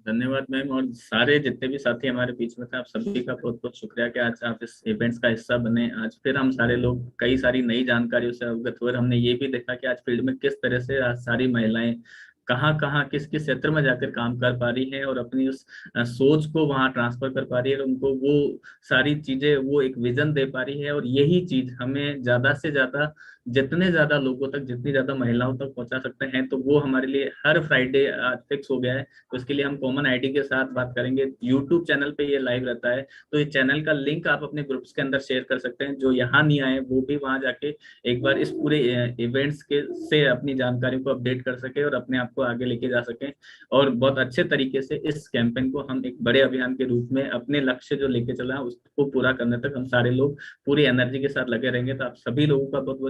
धन्यवाद मैम, और सारे जितने भी साथी हमारे बीच में थे, आप सभी का बहुत बहुत शुक्रिया कि आज आप इस इवेंट्स का हिस्सा बने। आज फिर हम सारे लोग कई सारी नई जानकारियों से अवगत हुए। हमने ये भी देखा कि आज फील्ड में किस तरह से आज सारी महिलाएं कहाँ कहाँ किस किस क्षेत्र में जाकर काम कर पा रही है और अपनी उस सोच को वहाँ ट्रांसफर कर पा रही है, और उनको वो सारी चीजें, वो एक विजन दे पा रही है। और यही चीज हमें ज्यादा से ज्यादा, जितने ज्यादा लोगों तक, जितनी ज्यादा महिलाओं तक पहुंचा सकते हैं, तो वो हमारे लिए हर फ्राइडे आज फिक्स हो गया है। तो इसके लिए हम कॉमन आईडी के साथ बात करेंगे। यूट्यूब चैनल पे ये लाइव रहता है, तो ये चैनल का लिंक आप अपने ग्रुप्स के अंदर शेयर कर सकते हैं। जो यहाँ नहीं आए वो भी वहाँ जाके एक बार इस पूरे इवेंट्स के से अपनी जानकारी को अपडेट कर सके और अपने आप को आगे लेके जा सकें, और बहुत अच्छे तरीके से इस कैंपेन को हम एक बड़े अभियान के रूप में अपने लक्ष्य जो लेके चला है उसको पूरा करने तक हम सारे लोग पूरी एनर्जी के साथ लगे रहेंगे। तो आप सभी लोगों का बहुत बहुत